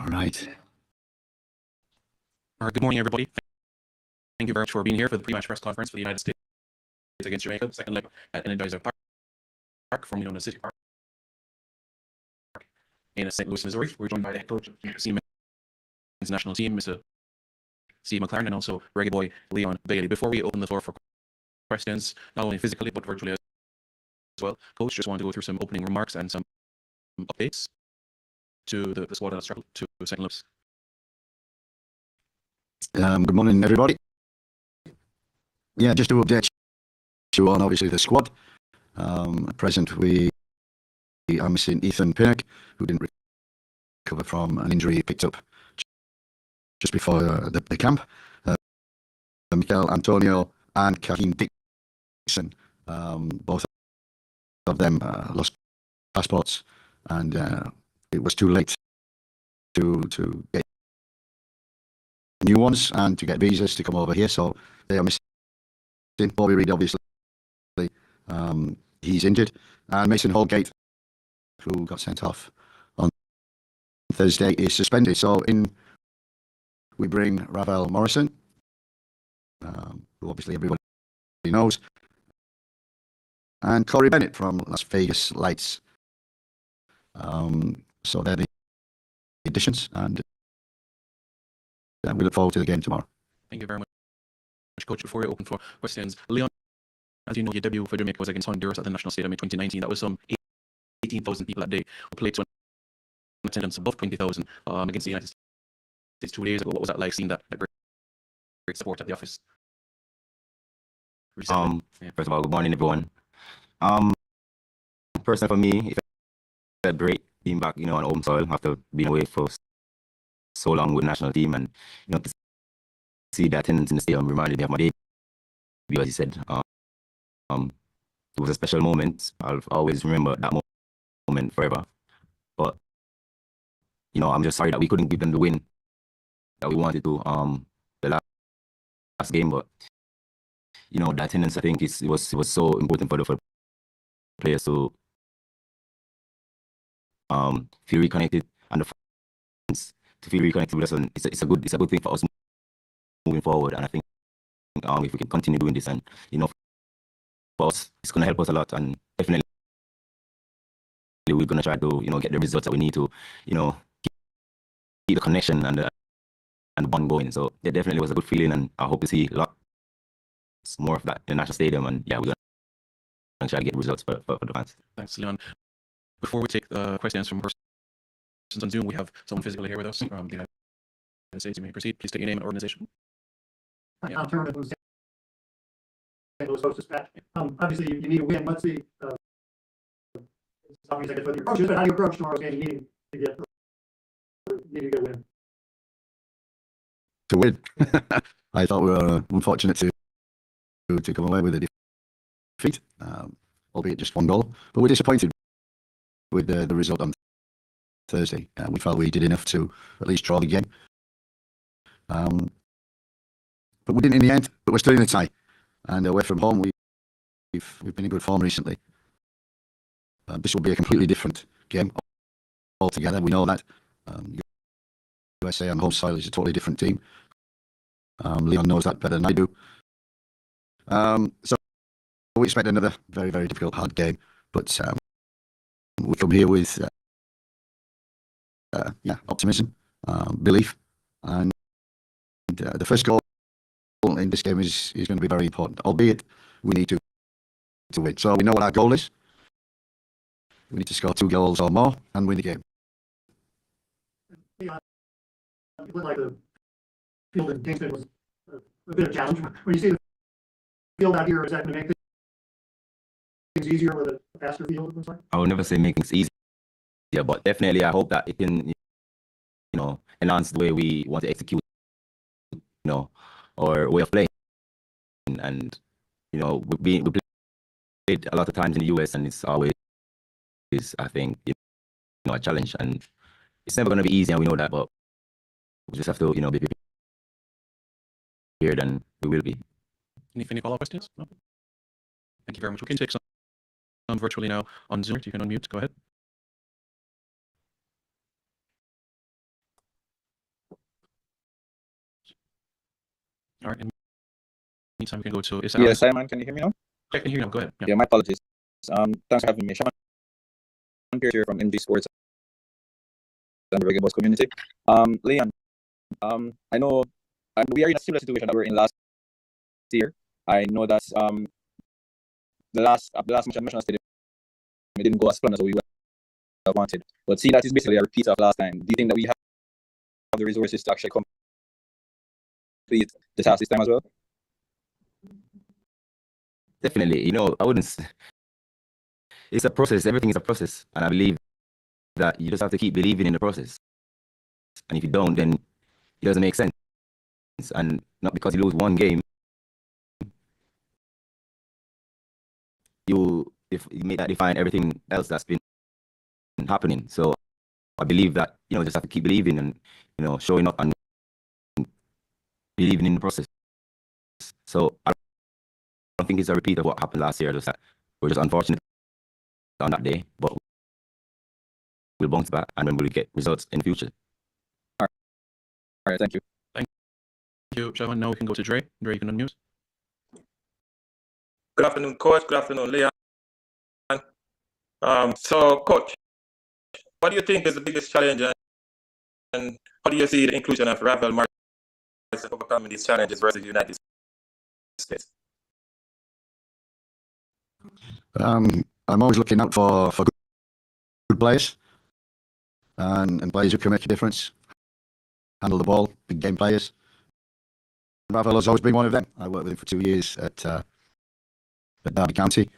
All right. Good morning, everybody. Thank you very much for being here for the pre-match press conference for the United States against Jamaica, second leg at Energizer Park, formerly known as City Park, in St. Louis, Missouri. We're joined by the head coach of the Seamen's national team, Mr. Steve McClaren, and also Reggae Boy Leon Bailey. Before we open the floor for questions, not only physically but virtually as well, Coach, just wanted to go through some opening remarks and some updates to the squad that's traveled to St. Louis. Good morning, everybody. Yeah, just to update you on obviously the squad. At present, we are missing Ethan Pinnock, who didn't recover from an injury he picked up just before the camp. Mikel Antonio and Kaheem Dixon, both of them lost passports, and it was too late to get new ones and to get visas to come over here, so they are missing. Bobby Reid, obviously, he's injured, and Mason Holgate, who got sent off on Thursday, is suspended. So we bring Ravel Morrison, who obviously everybody knows, and Corey Bennett from Las Vegas Lights. So they're the additions, and we look forward to the game tomorrow. Thank you very much, Coach. Before we open for questions, Leon, as you know, your debut for Jamaica was against Honduras at the National Stadium in 2019. That was some 18,000 people that day who played to an attendance above 20,000 against the United States 2 days ago. What was that like, seeing that great support at the office? Recently? First of all, good morning, everyone. Personally, for me, it felt great being back, on home soil after being away for so long with the national team, and to see the attendance in the stadium reminded me of my debut. As you said, it was a special moment. I'll always remember that moment forever. But I'm just sorry that we couldn't give them the win that we wanted to the last game. But the attendance, I think it was so important for the players to feel reconnected, and the fans to feel reconnected with us, and it's a good thing for us moving forward. And I think if we can continue doing this, and for us, it's gonna help us a lot, and definitely we're gonna try to get the results that we need to keep the connection and the bond going. So it definitely was a good feeling, and I hope to see lots more of that in the national stadium. And yeah, we're gonna try to get results for the fans. Thanks, Leon. Before we take questions from persons on Zoom, we have someone physically here with us from the United States. You may proceed. Please state your name and organization. Yeah. I'm Turner from St. Louis Hostess Patch. Obviously, you need a win. What's the it's obvious, I guess, what your approach is, but how do you approach tomorrow's game, needing to get a win? To win. I thought we were unfortunate to come away with a defeat, albeit just one goal. But we're disappointed with the result on Thursday. We felt we did enough to at least draw the game. But we didn't in the end. But we're still in the tie. And away from home, we've been in good form recently. This will be a completely different game altogether. We know that. USA on home soil is a totally different team. Leon knows that better than I do. So we expect another very, very difficult, hard game. But we come here with optimism, belief, and the first goal in this game is going to be very important, albeit we need to win. So we know what our goal is. We need to score 2 goals or more and win the game. It looked like the field in Kingston was a bit of a challenge. When you see the field out here, is that going to make things easier with a faster field, it looks like? I would never say make things easier, but definitely I hope that it can enhance the way we want to execute our way of playing. And we played a lot of times in the US, and it's always, I think, a challenge, and it's never going to be easy, and we know that, but we just have to be prepared, and we will be. Any follow-up questions? No? Thank you very much. We can take some virtually now on Zoom. You can unmute. Go ahead. Meantime, we can go to is Yeah, Simon, can you hear me now? I can hear you now. Go ahead. Yeah. Yeah, my apologies. Thanks for having me. Shaman Pierce here from MG Sports and the Reggae Boys community. Leon, I know we are in a similar situation that we were in last year. I know that the last match at National Stadium, it didn't go as planned as we would have wanted. But seeing that is basically a repeat of last time, do you think that we have the resources to actually complete the task this time as well? Definitely. I wouldn't. It's a process. Everything is a process, and I believe that you just have to keep believing in the process. And if you don't, then it doesn't make sense. And not because you lose one game, if you make that define everything else that's been happening. So I believe that just have to keep believing and showing up and believing in the process. So I don't think it's a repeat of what happened last year. Just that we're just unfortunate on that day, but we'll bounce back and then we'll get results in the future. All right, thank you. Thank you, Shaman. Now we can go to Dre. Dre, you can unmute. Good afternoon, Coach. Good afternoon, Leon. So, Coach, what do you think is the biggest challenge, and how do you see the inclusion of Ravel Martin overcoming these challenges versus the United States? I'm always looking out for good players and players who can make a difference, handle the ball, big game players. Ravel has always been one of them. I worked with him for 2 years at Derby County,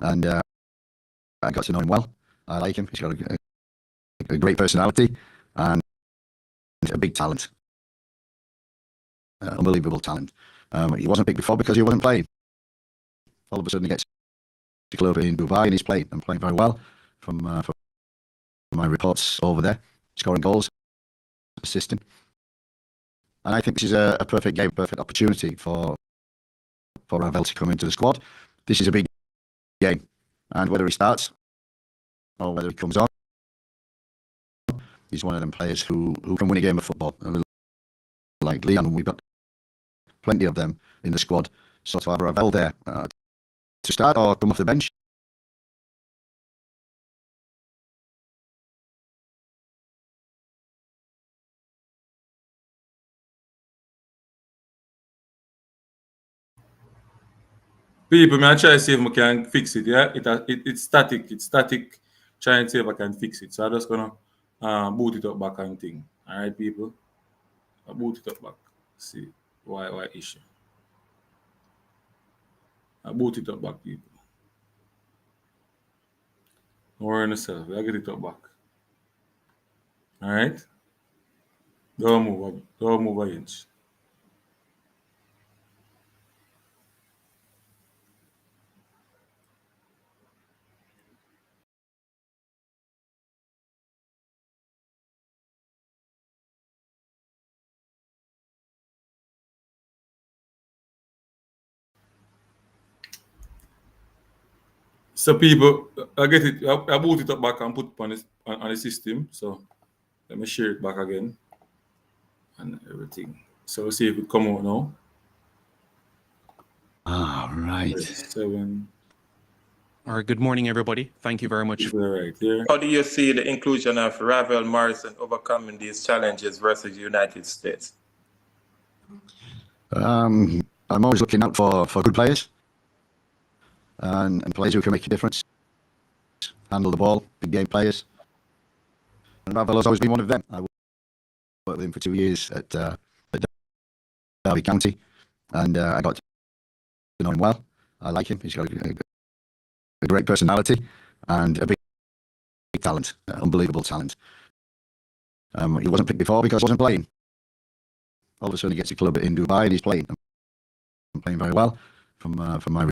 and I got to know him well. I like him. He's got a great personality and a big talent, unbelievable talent. He wasn't picked before because he wasn't playing. All of a sudden, he gets a club in Dubai and he's playing very well from my reports over there, scoring goals, assisting. And I think this is a perfect game, perfect opportunity for Ravel to come into the squad. This is a big game, and whether he starts or whether he comes on, he's one of them players who can win a game of football. Like Leon, we've got plenty of them in the squad. So to have Ravel there to start or come off the bench, People, may I try to see if I can fix it, yeah? It's static. It's static. Try and see if I can fix it. So I'm just going to boot it up back and thing. All right, people? I boot it up back. See why issue. I boot it up back, people. Don't worry on yourself. I get it up back. All right? Don't move an inch. So people, I get it. I boot it up back and put it on the system. So let me share it back again and everything. So we'll see if it come out now. all right. 7. All right. Good morning, everybody. Thank you very much. Right here. How do you see the inclusion of Ravel Morrison overcoming these challenges versus the United States? I'm always looking out for good players and players who can make a difference, handle the ball, big game players. And Ravel has always been one of them. I worked with him for 2 years at Derby County, and I got to know him well. I like him. He's got a great personality and a big talent, unbelievable talent. He wasn't picked before because he wasn't playing. All of a sudden, he gets a club in Dubai and he's playing very well from my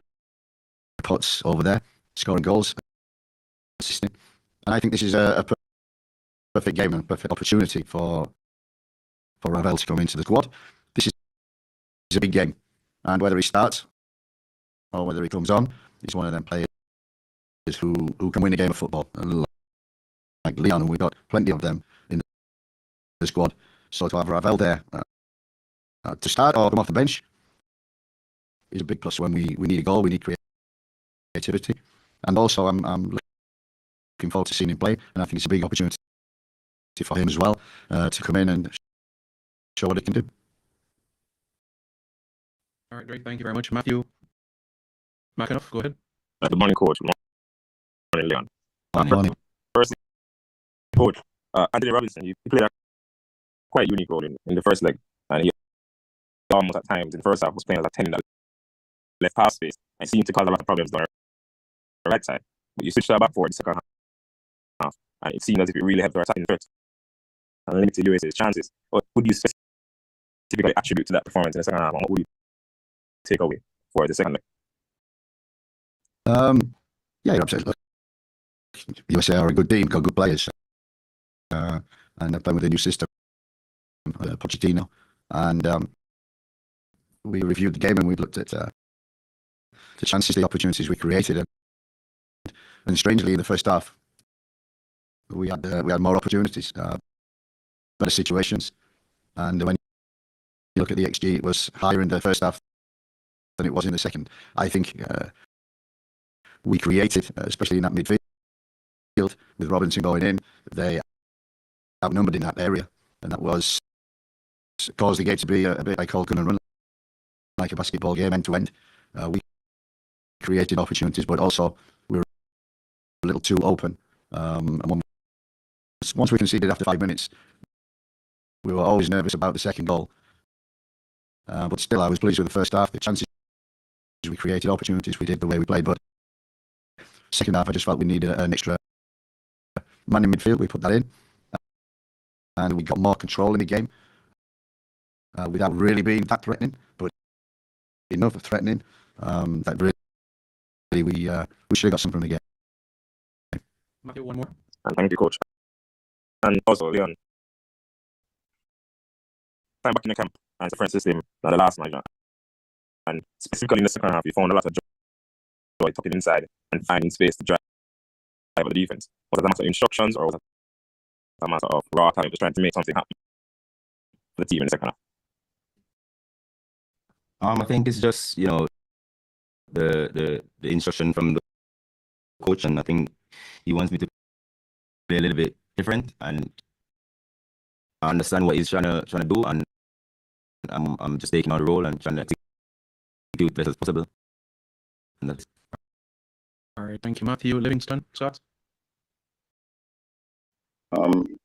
reports over there, scoring goals, assisting. And I think this is a perfect game and a perfect opportunity for Ravel to come into the squad. This is a big game, and whether he starts or whether he comes on, he's one of them players who can win a game of football. Like Leon, and we've got plenty of them in the squad. So to have Ravel there to start or come off the bench, is a big plus when we need a goal. We need creativity, and also I'm looking forward to seeing him play, and I think it's a big opportunity for him as well to come in and show what he can do. All right, great. Thank you very much, Matthew. McAnuff, go ahead. Good morning, coach. Good morning, Leon. Morning. First, coach, Anthony Robinson, he played a quite unique role in the first leg, and he almost at times in the first half was playing as a 10 in that left half space and seemed to cause a lot of problems down the right side. But you switched to a back four in the second half, and it seemed as if it really helped our attacking threat and limited USA's chances. What would you specifically attribute to that performance in the second half, and what would you take away for the second leg? Yeah, you're absolutely. USA are a good team, got good players, and they're playing with a new system, Pochettino. And we reviewed the game and we looked at the chances, the opportunities we created, and strangely, in the first half, we had more opportunities, better situations, and when you look at the XG, it was higher in the first half than it was in the second. I think we created, especially in that midfield, with Robinson going in, they outnumbered in that area, and that caused the game to be a bit like gun and run, like a basketball game, end to end. We created opportunities, but also we were a little too open. And once we conceded after 5 minutes, we were always nervous about the second goal. But still, I was pleased with the first half. The chances we created, opportunities, we did the way we played. But second half, I just felt we needed an extra man in midfield. We put that in, and we got more control in the game without really being that threatening, but enough of threatening that really we should have got something from the game. Matthew, one more. And thank you, coach. And also, Leon, time back in the camp and it's a different system than the last match. And specifically in the second half, you found a lot of joy tucking inside and finding space to drive the defense. Was it a matter of instructions or was it a matter of raw talent just trying to make something happen for the team in the second half? I think it's just, the instruction from the coach, and I think he wants me to play a little bit different and understand what he's trying to do, and I'm just taking on the role and trying to execute best as possible. And that's All right, thank you, Matthew. Livingston, Scott.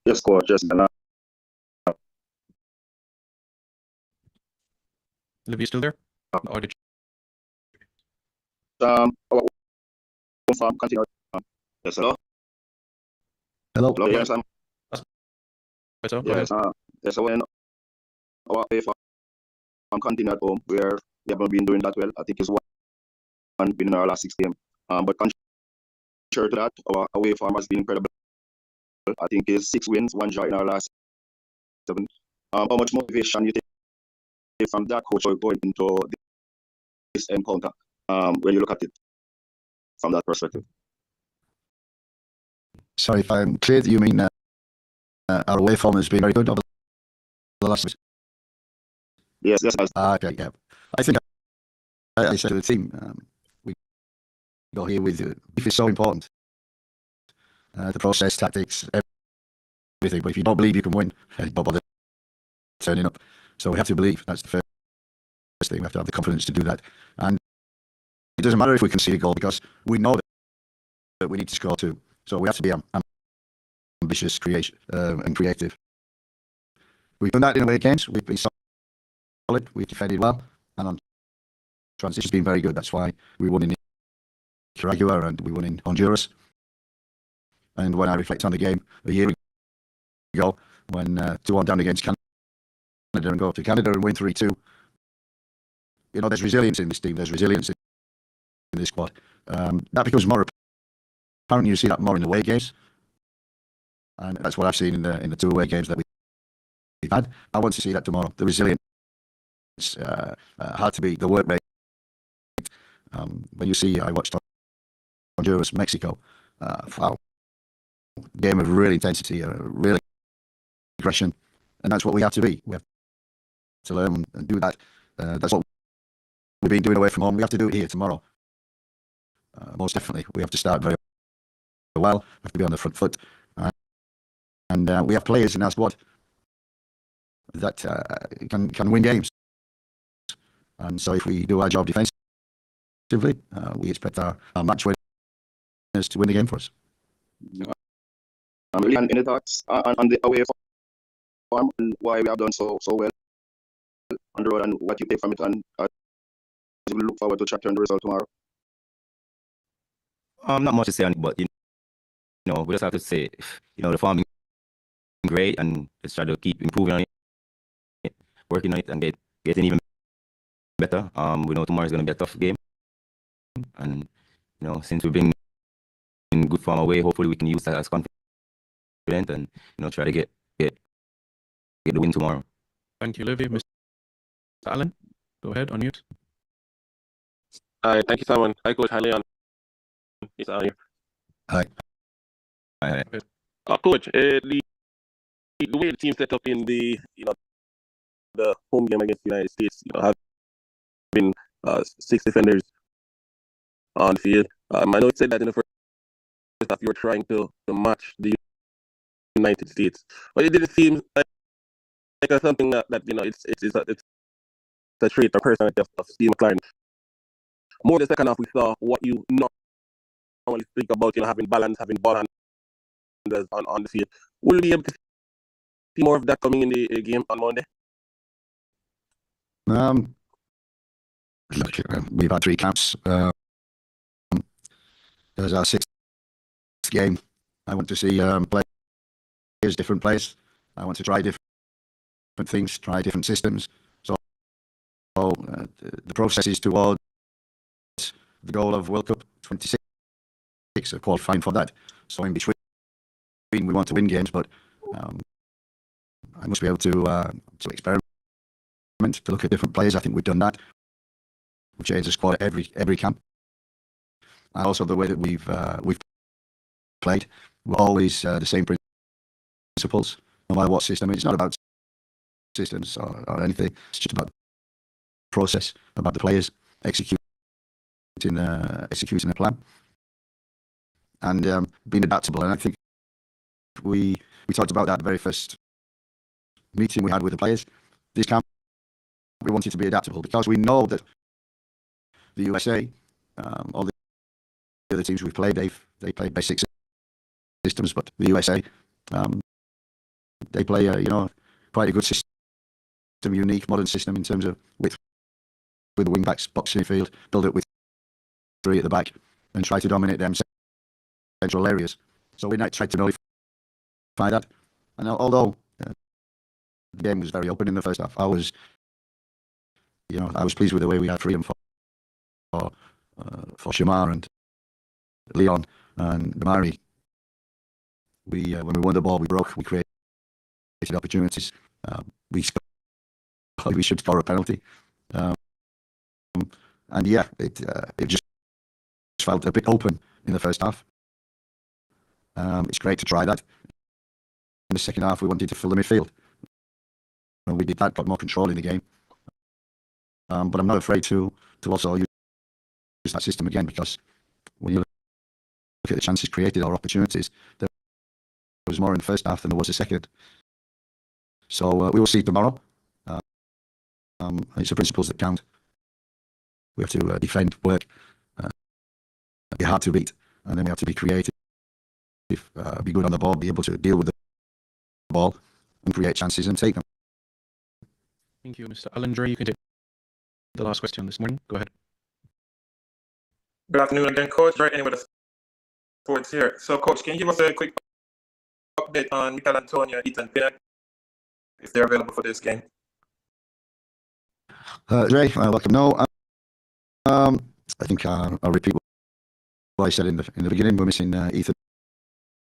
Yes, coach. Just Liv, you still there? Or did our farm continue. Yes, hello. Hello. Hello. Yes, so? yes. Yes. So when our away farm continue at home, where we haven't been doing that well, I think it's one win in our last 6 games. But contrary to that, our away farm has been incredible. I think it's 6 wins, 1 draw in our last 7. How much motivation you take from that coach going into this encounter when you look at it from that perspective? Sorry, if I'm clear, you mean our away form has been very good over the last. Yes. Okay, yeah. I think I said to the team, we go here with if it's so important. The process, tactics, everything. But if you don't believe you can win, don't bother turning up. So we have to believe. That's the first thing. We have to have the confidence to do that. And it doesn't matter if we can see a goal because we know that we need to score 2. So we have to be ambitious, and creative. We've done that in away games. We've been solid. We've defended well, and on transition has been very good. That's why we won in Nicaragua and we won in Honduras. And when I reflect on the game a year ago, when 2-1 down against Canada and go up to Canada and win 3-2, there's resilience in this team. There's resilience in this squad. That becomes more apparent. You see that more in the away games, and that's what I've seen in the 2 away games that we've had. I want to see that tomorrow. The resilience, hard to beat, the work rate. When you see, I watched Honduras, Mexico. Wow. Game of real intensity, real aggression, and that's what we have to be. We have to learn and do that. That's what we've been doing away from home, we have to do it here tomorrow. Most definitely. We have to start very well. We have to be on the front foot. And we have players in our squad that can win games. And so if we do our job defensively, we expect our match winners to win the game for us. Really, any thoughts on the away form and why we have done so well on the road and what you take from it, and as we look forward to chapter and the result tomorrow? Not much to say on it, but you know, we just have to say, you know, the form is great, and let's try to keep improving on it, working on it, and getting even better. We know tomorrow is going to be a tough game, and you know, since we've been in good form away, hopefully we can use that as confidence and you know, try to get the win tomorrow. Thank you, Olivia. Mr. Allen, go ahead, unmute. Hi, thank you, Simon. Hi, Coach. Hi, Leon. It's on here. Hi. Coach, the way the team set up in the the home game against the United States, having 6 defenders on the field. I know it said that in the first half you were trying to match the United States, but it didn't seem like something that you know it's a trait or personality of Steve McClaren. More the second half, we saw what you normally speak about, you know, having balance, having ball handlers on the field. Will we be able to see more of that coming in the game on Monday? Look, we've had 3 caps. There's our 6th game. I want to see players, different players. I want to try different things, try different systems. So the process is towards the goal of World Cup 26, qualifying for that. So in between, we want to win games, but I must be able to experiment, to look at different players. I think we've done that. We've changed the squad at every camp, and also the way that we've played. We're always the same principles, no matter what system. It's not about systems or anything. It's just about process, about the players executing a plan, and being adaptable. And I think we talked about that at the very first meeting we had with the players. This camp, we wanted to be adaptable because we know that the USA, all the other teams we've played, they play basic systems, but the USA, they play quite a good system, unique modern system in terms of with the wing backs boxing in field, build it with 3 at the back, and try to dominate them central areas. So we tried to nullify that. And although the game was very open in the first half, I was pleased with the way we had freedom for Shamar and Leon and Damari. When we won the ball, we created opportunities. We should score a penalty. And yeah, it just felt a bit open in the first half. It's great to try that. In the second half, we wanted to fill the midfield. And we did that, got more control in the game. But I'm not afraid to also use that system again, because when you look at the chances created or opportunities, there was more in the first half than there was the second. So we will see tomorrow. It's the principles that count. We have to defend, work, be hard to beat, and then we have to be creative, be good on the ball, be able to deal with the ball and create chances and take them. Thank you, Mr. Allen. Dre, you can take the last question this morning. Go ahead. Good afternoon again, Coach. Dre, anyway, the sports here. So, Coach, can you give us a quick update on Michael Antonio, Ethan Pinnock, if they're available for this game? Dre, welcome. No, I think I'll repeat what I said in the beginning. We're missing Ethan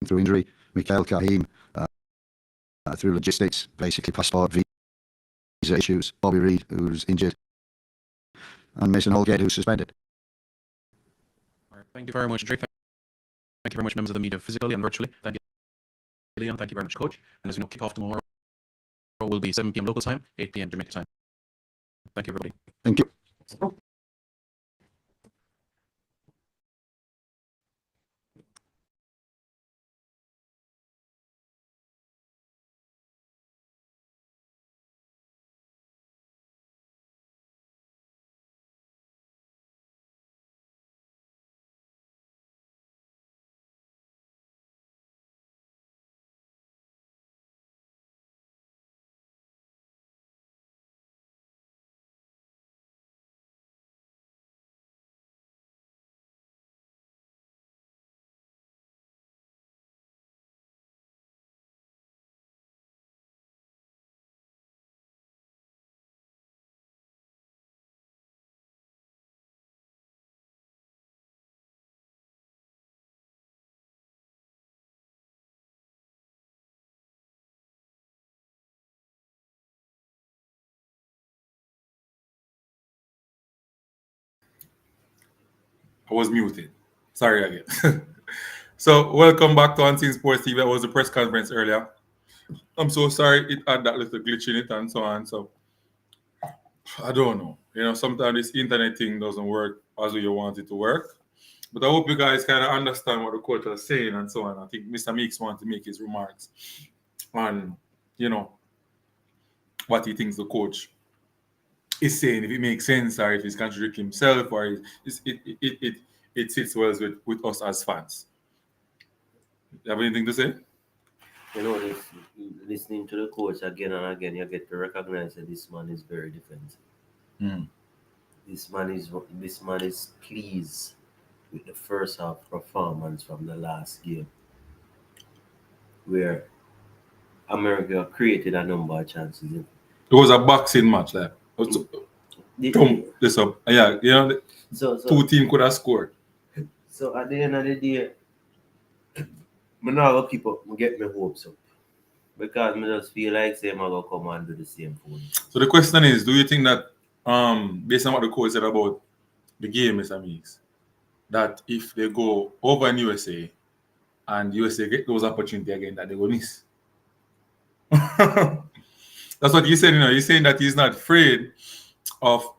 through injury, Mikhail Kahim through logistics, basically passport, visa issues, Bobby Reid, who's injured, and Mason Holgate, who's suspended. All right, thank you very much, Dre. Thank you very much, members of the media, physically and virtually. Thank you, Leon. Thank you very much, Coach. And as you know, kick off tomorrow will be 7 p.m. local time, 8 p.m. Jamaica time. Thank you, everybody. Thank you. I was muted. Sorry again. So welcome back to Unseen Sports TV. That was the press conference earlier. I'm so sorry it had that little glitch in it and so on. So I don't know. Sometimes this internet thing doesn't work as you want it to work. But I hope you guys kind of understand what the coach was saying and so on. I think Mr. Meeks wants to make his remarks on, what he thinks the coach is saying, if it makes sense or if he's contradicting himself or it sits well with us as fans. You have anything to say? Listening to the coach again and again, you get to recognize that this man is very defensive. Mm. This man is pleased with the first half performance from the last game, where America created a number of chances. It was a boxing match there. This up. Yeah, so two teams could have scored. So at the end of the day, I'm not gonna get my hopes up. Because I just feel like I'm gonna come and do the same thing. So the question is, do you think that based on what the coach said about the game, Mr. Meeks, that if they go over in USA and USA get those opportunities again, that they will miss? That's what he said, He's saying that he's not afraid of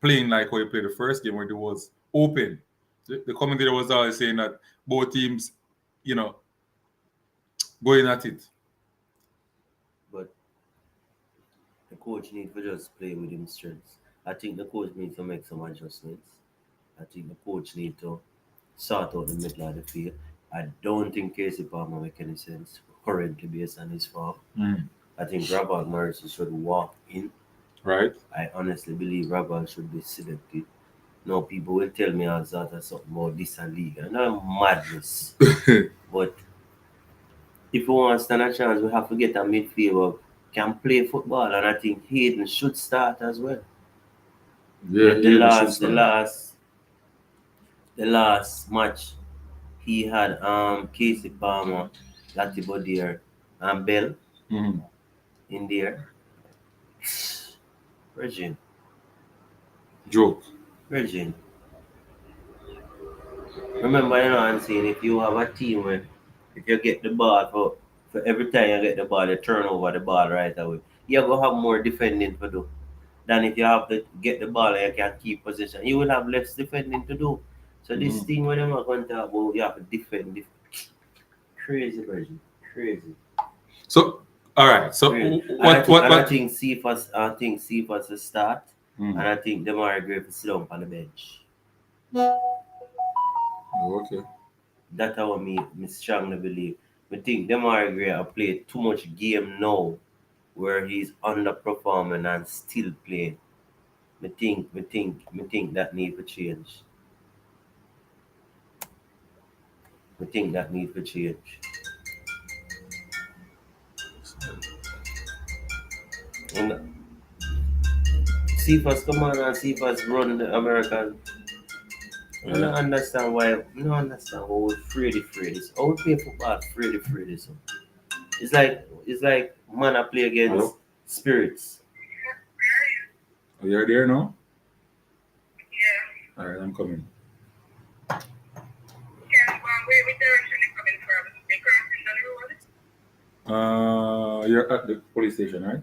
playing like how he played the first game where it was open. The commentator was always saying that both teams, going at it. But the coach needs to just play with his strengths. I think the coach needs to make some adjustments. I think the coach needs to sort out the middle of the field. I don't think Casey Palmer make any sense currently based on his form. I think Robert Morrison should walk in. Right. I honestly believe Robert should be selected. No, people will tell me all sorts of something about this and league. And that's madness. But if we want to stand a chance, we have to get a midfielder who can play football. And I think Hayden should start as well. Yeah, the last match, he had Casey Palmer, Lati Bodier, and Bell in there. Virgin. Joke. Virgin. Remember, I'm saying, if you have a team where if you get the ball for every time you get the ball, you turn over the ball right away, you're going to have more defending to do than if you have to get the ball and you can keep position. You will have less defending to do. So this thing when I'm going to talk about, you have to defend. Crazy, Virgin. Crazy. So, all right. So, I think Cephas to start, and I think Demar Gray to sit down on the bench. Okay. That's how me strongly believe. I think Demar Gray have played too much game now where he's underperforming and still playing. I think that need to change. I think that need to change. And Cephas come on and Cephas run the American. I don't understand why. I don't understand why we're afraid. It's how we play football, afraid. So it's like man I play against spirits. Oh, you're there now? Yeah. All right, I'm coming. You're at the police station, right?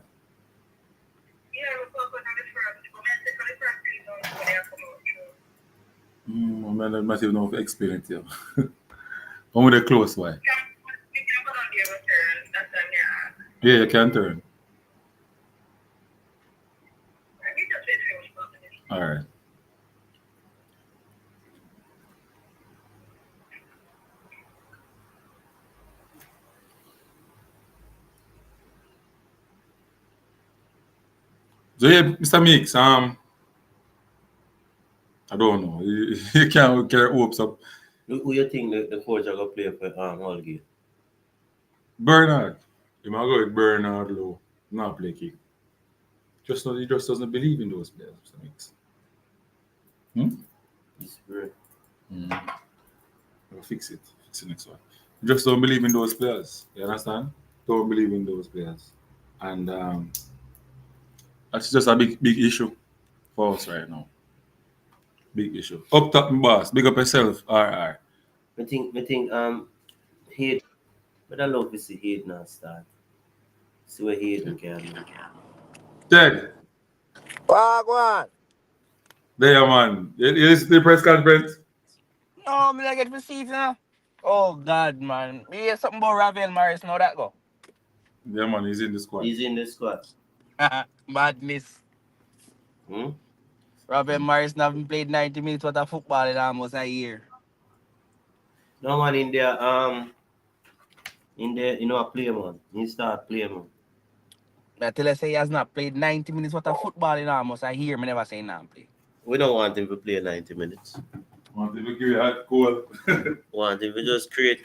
I must have no experience here. Come with a close way. Yeah, you can turn. All right. So yeah, Mr. Meeks, I don't know. You can't get hopes up. Who you think the coach are gonna play for all game? Bernard. You might go with Bernard Low. Not play kick. He just doesn't believe in those players, Mr. Meeks. It's great. I'll fix it. Fix the next one. You just don't believe in those players. You understand? Don't believe in those players. And that's just a big issue for us right now. Big issue. Up top, my boss. Big up yourself. RR. I think Hayden, but I love to see Hayden now start. See what Hayden can do. Ted, Wagwan. there, man. You listen to the press conference? No, me not get to see it now. Oh God, man. Me hear something about Ravel Morris. Now that go. Yeah, man. He's in the squad. He's in the squad. Madness. Hmm? Ravel Morris haven't played 90 minutes worth of football in almost a year. No man in there, a play man. He start play man. I tell you, say he has not played 90 minutes worth of football in almost a year. Me never say not play. We don't want him to play 90 minutes. Want to give you a call. Want him to just create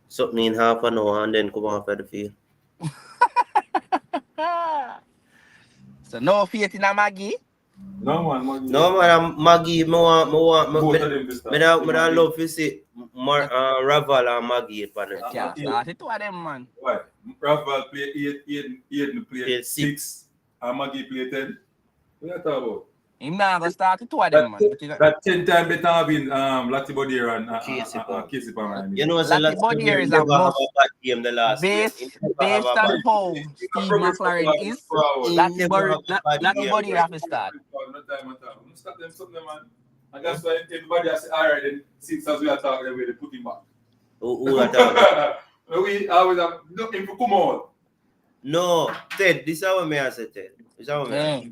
something in half an hour and then come off at the field. So no faith in a Maggie. No, man. No man, Maggie, Both of them this me time. love to see Raval and Maggie upon the Yeah, start it two of them, man. Why? Rafael play 8, Aiden play Play 6, and Maggie play 10. What you talking about? Him now gonna start it two of them, man. That 10 times better having Lati Bodier and Casey Palmer. You know, Lati Bodier is a never have must. a bad game the last game. Based on how Steve McClaren is, Lati Bodier have to start. Stop them, man. And that's why everybody has said, all right, then, since as we are talking, they put him back. Who are talking? We always have nothing to come out. No, Ted, this is what I say, Ted. This is what I say.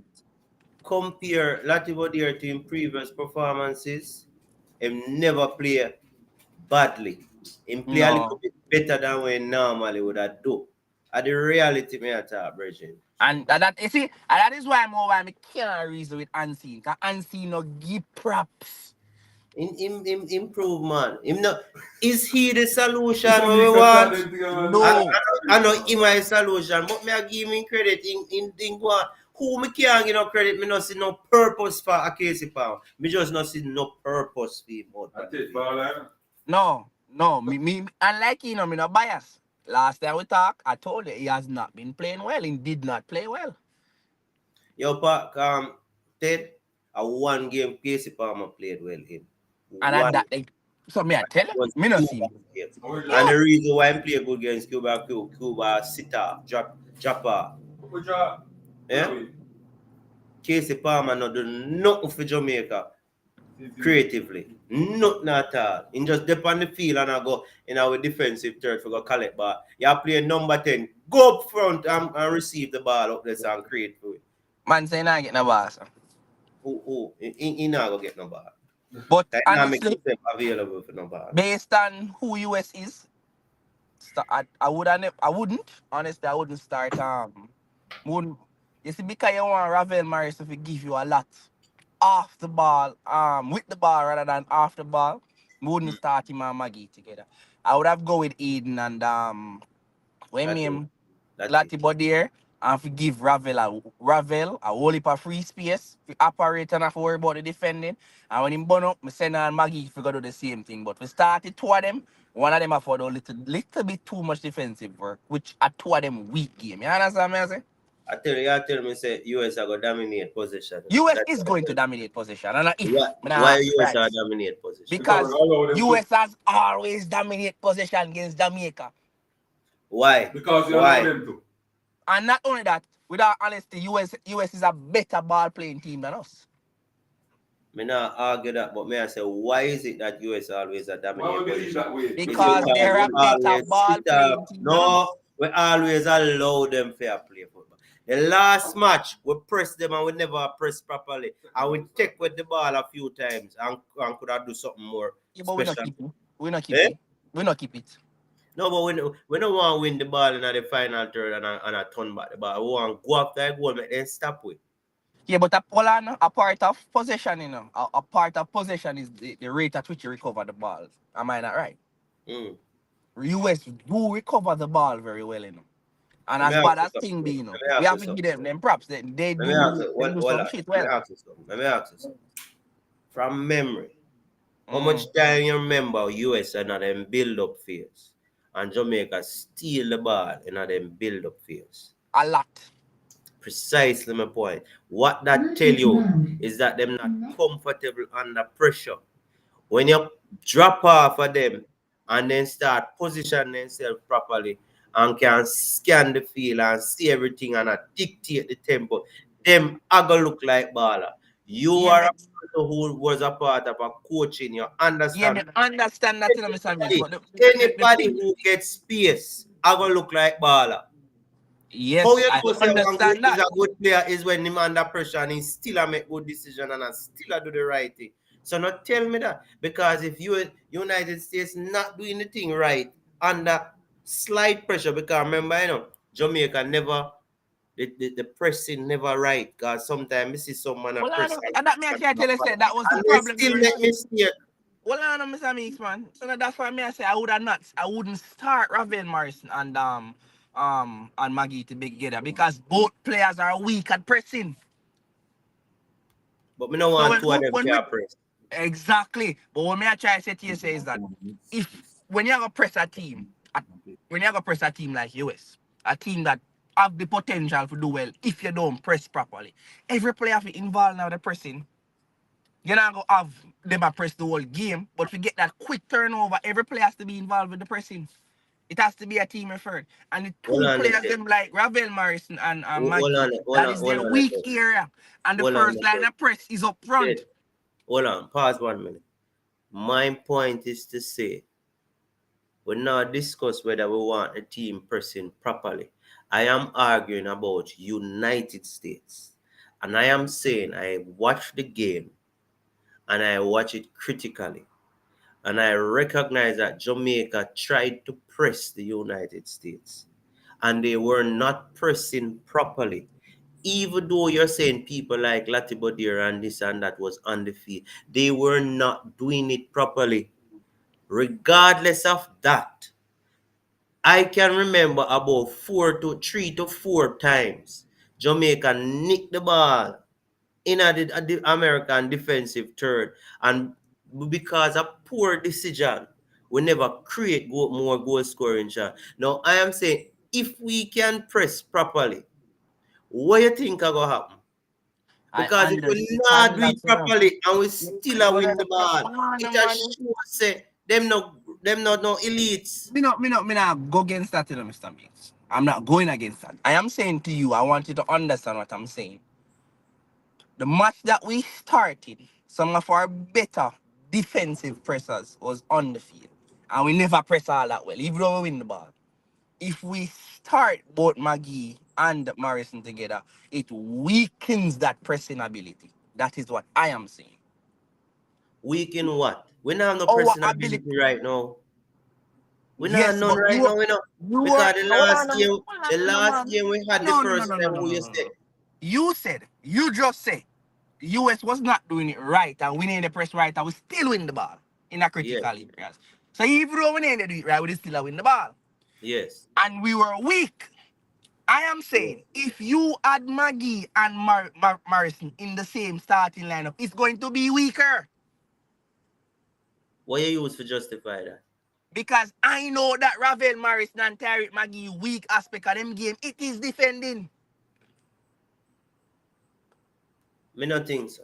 Compare Latibodir to his previous performances, him never play badly. Him play a little bit better than what he normally would have do. And the reality me at Bridget. And that you see, and that is why I can't reason with Unseen. Because Unseen no give props. Improve, man. Him no, is he the solution we want? No. I know him is the solution, but me I give him credit in what. Who me can't give no credit, me not see no purpose for a Casey Pound. Me just not see no purpose for him. No, me unlike me not biased. Last time we talked, I told you he has not been playing well. He did not play well. Yo, Ted, a one game Casey Palmer played well in. And so me I tell you, me not see. And the reason why I play good against Cuba sitter, dropper. Yeah? Casey Palmer not do nothing for Jamaica creatively. Nothing at all. He just dip on the field and I go in our defensive third for go collect ball. You play number 10. Go up front and receive the ball up there and create for it. Man say not get no ball, sir. Who? He not go get no ball. But that honestly, make available for no ball. Based on who US is, I wouldn't start you see, because you want Ravel Morris to give you a lot off the ball, with the ball rather than off the ball, wouldn't start him and Maggie together. I would have go with Eden and Lati Bodier and to give Ravel a whole heap of free space to operate and have to worry about the defending. And when him burn up, I send on Maggie to go do the same thing. But we started two of them. One of them have to do a little bit too much defensive work, which are two of them weak game. You understand me? I tell me say US are going to dominate position. US is going to dominate position. And why US are dominate position? Because US has always dominated position against Jamaica. Why? Because you allow them to. And not only that, without honesty, US is a better ball playing team than us. Me not argue that, but me I say, why is it that US always a dominate position? That way? Because they're a better ball playing team. No, we always allow them fair play football. The last match, we press them and we never press properly. And we take with the ball a few times and could have do something more but special. We not keep it. We not keep it. No, but we don't want to win the ball in the final third and a turn back the ball. We want to go after a goal, make them stop with. Yeah, but a part of possession, a part of possession is the rate at which you recover the ball. Am I not right? US do recover the ball very well, And as bad as thing be, we have to give them props. They do some shit well. Let me ask you something. From memory, how much time you remember US and them build-up phase and Jamaica steal the ball in them build-up phase? A lot. Precisely my point. What that tell you is that them not comfortable under pressure. When you drop off of them and then start positioning themselves properly and can scan the field and see everything and dictate the tempo, them are gonna look like baller. You Yeah, are me, a person who was a part of a coaching, you yeah, understand. me understand that, Mr. Meeks, but the Anybody thing, who gets space are gonna look like baller. How yes, you I know say one understand is that. a good player is when him under pressure and he still a make good decision and still a do the right thing. So not tell me that, because if you United States not doing the thing right under slight pressure, because remember, Jamaica never the pressing never right, because sometimes you see someone a Well, press and that me actually tell you, say, that was the and they problem. still make mistake. Well, I know, Mr. Meeks, man. So that's why me I say I wouldn't start Ravel Morrison and Maggie together, because both players are weak at pressing. But me no So want two of them when we can press. exactly, but what me I try to say to you say is that if when you're gonna press a team, when you're gonna press a team like US, a team that have the potential to do well, if you don't press properly, every player have to involved now the pressing. You're not gonna have them a press the whole game, but to get that quick turnover, every player has to be involved with the pressing. It has to be a team effort. And the Hold two on a players, sec. them like Ravel Morrison and Hold Maggie, on, that is hold their on a weak sec. area. And the Hold on first a line sec. of press is up front. Hold on, pause 1 minute. My point is to say, we now discuss whether we want the team pressing properly. I am arguing about United States. And I am saying I watch the game and I watch it critically. And I recognize that Jamaica tried to press the United States. And they were not pressing properly. Even though you're saying people like Latibodir and this and that was on the field, they were not doing it properly. Regardless of that, I can remember about 3 to 4 times Jamaica nicked the ball in the American defensive third, and because of poor decision, we never create more goal scoring shot. Now I am saying, if we can press properly, what you think are gonna happen? I Because if we not understand do that, it you know. properly and we still a win the ball, it has Man. shown say them not no elites. Me not go against that, you know, Mr. Meeks. I'm not going against that. I am saying to you, I want you to understand what I'm saying. The match that we started, some of our better defensive pressers was on the field. And we never press all that well, even though we win the ball. If we start both Maggie and Morrison together, it weakens that pressing ability. That is what I am saying. Weak in what? We don't have no Our pressing ability. ability right now. We don't have Yes, none but right now, you because were the hold last on, game, hold the on, no, last man. game we had the No, no, no, first no, no, time no, who no, you no, say, no. You just say US was not doing it right and we need the press right and we still win the ball in a yes, critical areas. So even though we need to do it right, we still win the ball. yes, And we were weak. I am yes. saying if you add Maggie and Morrison in the same starting lineup, it's going to be weaker. What you use to justify that? Because I know that Ravel Morrison and Tariq Maggie weak aspect of them game. It is defending. Me not think so.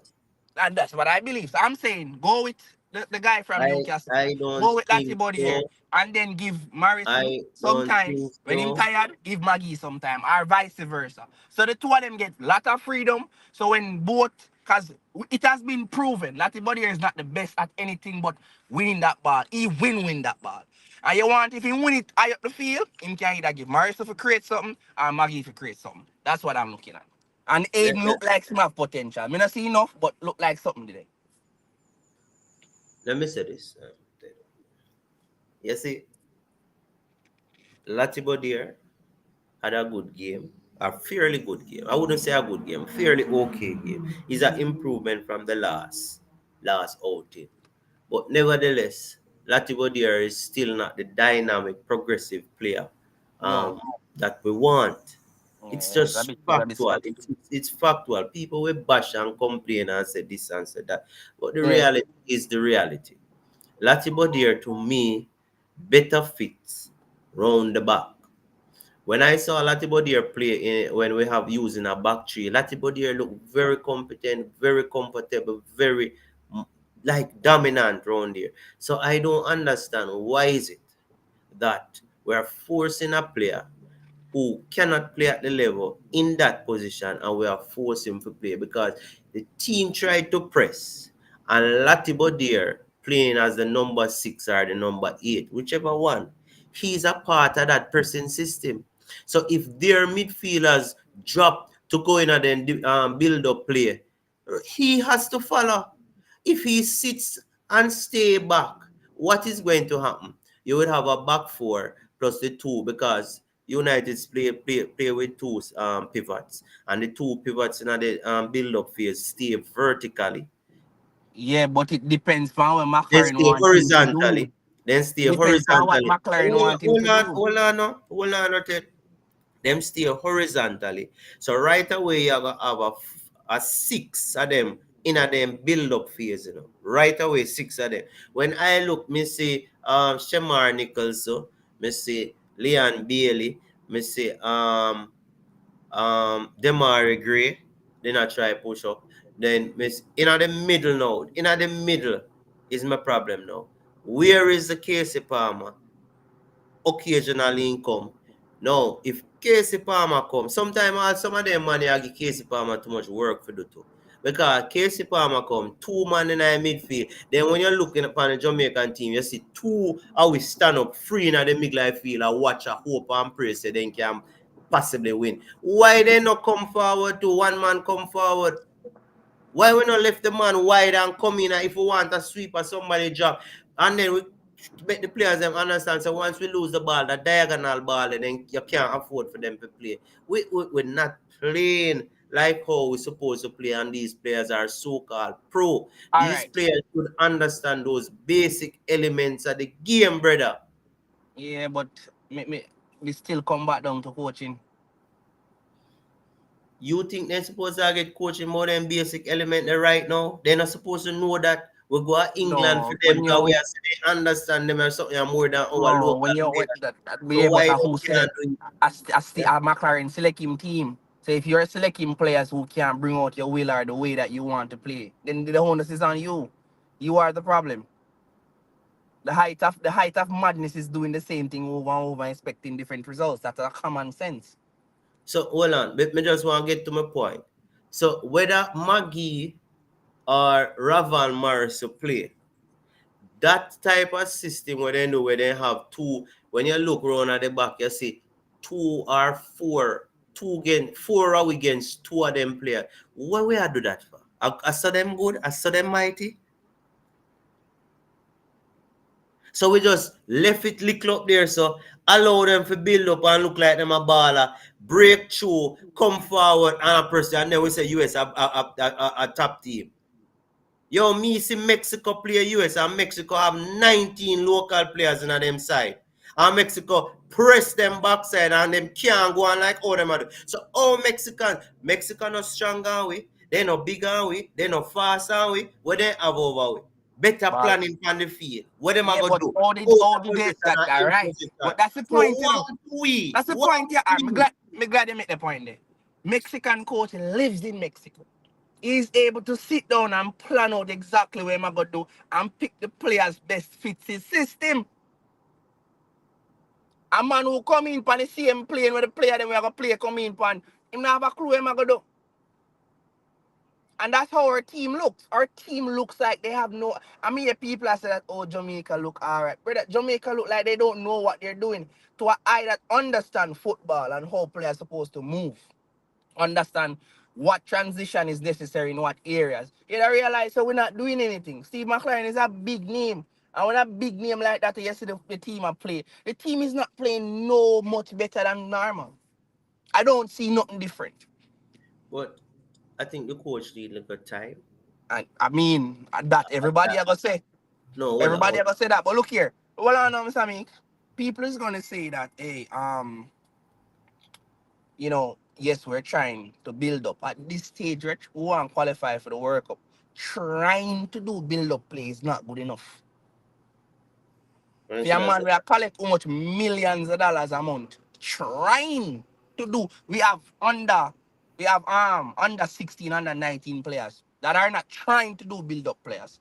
And that's what I believe. So I'm saying go with the guy from Newcastle. I don't Go with think Latibody here. so. And then give Morrison I don't think sometimes when him so. tired, give Maggie sometime. Or vice versa. So the two of them get a lot of freedom. So when both, because it has been proven, Latibody here is not the best at anything but winning that ball. He win that ball. And you want, if he win it high up the field, him can either give Morrison to create something or Maggie to create something. That's what I'm looking at. And Let, Aiden let, look like some have potential. Me not see enough, but look like something today. let me say this. You see, Latibodir had a good game, a fairly good game. I wouldn't say a good game, fairly okay game. It's an improvement from the last outing. But nevertheless, Latibodir is still not the dynamic, progressive player No. that we want. It's Yeah, just it's a bit factual. static. It's factual. People will bash and complain and say this and say that. But the Yeah. reality is the reality. Latibodir, to me, better fits round the back. When I saw Latibodier play when we have using a back three, Latibodier look very competent, very comfortable, very like dominant around there. So I don't understand why is it that we're forcing a player who cannot play at the level in that position and we are forcing him to play because the team tried to press and Latibodier playing as the number 6 or the number 8, whichever one, he's a part of that pressing system. So if their midfielders drop to go in and then build up play, he has to follow. If he sits and stay back, what is going to happen? You would have a back 4 plus the 2 because United's play with 2 pivots, and the 2 pivots in the build-up phase stay vertically. Yeah, but it depends on what Then McClaren stay want him to do. horizontally. Then stay Depends on what horizontally. McClaren want him to do. Hold on, Ted. Them stay horizontally. So right away you have a 6 of them in a them build-up phase, you know. Right away, 6 of them. When I look, me see Shamar Nichols, me see Leon Bailey, me see Demari Gray, then I try push up. Then miss in the middle now. In the middle is my problem now. Where is the Casey Palmer? Occasionally in come. Now, if Casey Palmer come, sometimes some of them money I give Casey Palmer too much work for do too. Because Casey Palmer come, 2 man in the midfield. Then when you're looking upon the Jamaican team, you see 2 how we stand up free in the midlife field and watch a hope and pray so they can possibly win. Why they not come forward to 1 man come forward? Why we not left the man wide and come in if we want a sweep or somebody drop? And then we make the players them understand. So once we lose the ball, the diagonal ball, and then you can't afford for them to play. We're not playing like how we're supposed to play, and these players are so-called pro. All These right. players should understand those basic elements of the game, brother. Yeah, but we still come back down to coaching. You think they're supposed to get coaching more than basic element right now? They're not supposed to know that. We go to England for No, them when because we you are they understand them as something more than our no local when you players. So yeah, but why who we said cannot do it? a McClaren select him team. So if you're selecting players who can't bring out your will or the way that you want to play, then the onus is on you. You are the problem. The height of madness is doing the same thing over and over, expecting different results. That's a common sense. So hold on, but me just want to get to my point. So whether Maggie or Raval Morris play, that type of system where they know where they have 2, when you look around at the back, you see 2 or 4, 4 are against 2 of them players. What we do that for? I saw them good, I saw them mighty. So we just left it lick up there, so allow them to build up and look like them a baller, break through, come forward and a person, and then we say US a top team. Yo, me see Mexico play US, and Mexico have 19 local players in them side. And Mexico press them backside and them can't go on like all them are. So all Mexican not strong on we, they not big on we, they not fast on we, what they have over we. Better But planning on the field. What them are yeah, gonna but do? how did they Position that and guy in right? position. But that's the So point, you know. what do we? That's the What point, yeah. do I'm we? glad they make the point there. Mexican coach lives in Mexico. He's able to sit down and plan out exactly what I'm going to do and pick the players best fits his system. A man who come in on the same plane where the player them we have a play come in on, him not have a clue what I'm going to do. And that's how our team looks. Our team looks like they have no. I mean, people are saying that, oh, Jamaica look all right. Brother, Jamaica look like they don't know what they're doing. To an eye that understand football and how players supposed to move, understand what transition is necessary in what areas. You don't realize so we're not doing anything. Steve McClaren is a big name. And when a big name like that, you see the team are play. The team is not playing no much better than normal. I don't see nothing different. But I think the coach need a good time. And I mean that everybody ever say. No, hold Everybody on. ever say that. But look here. Well, I know, Mr. Meek. People is gonna say that, hey, yes, we're trying to build up. At this stage, we want to qualify for the World Cup. Trying to do build up play is not good enough. When For a should I say? man, we are collect how much millions of dollars a month. trying to do. We have under 16, under 19 players that are not trying to do build up players.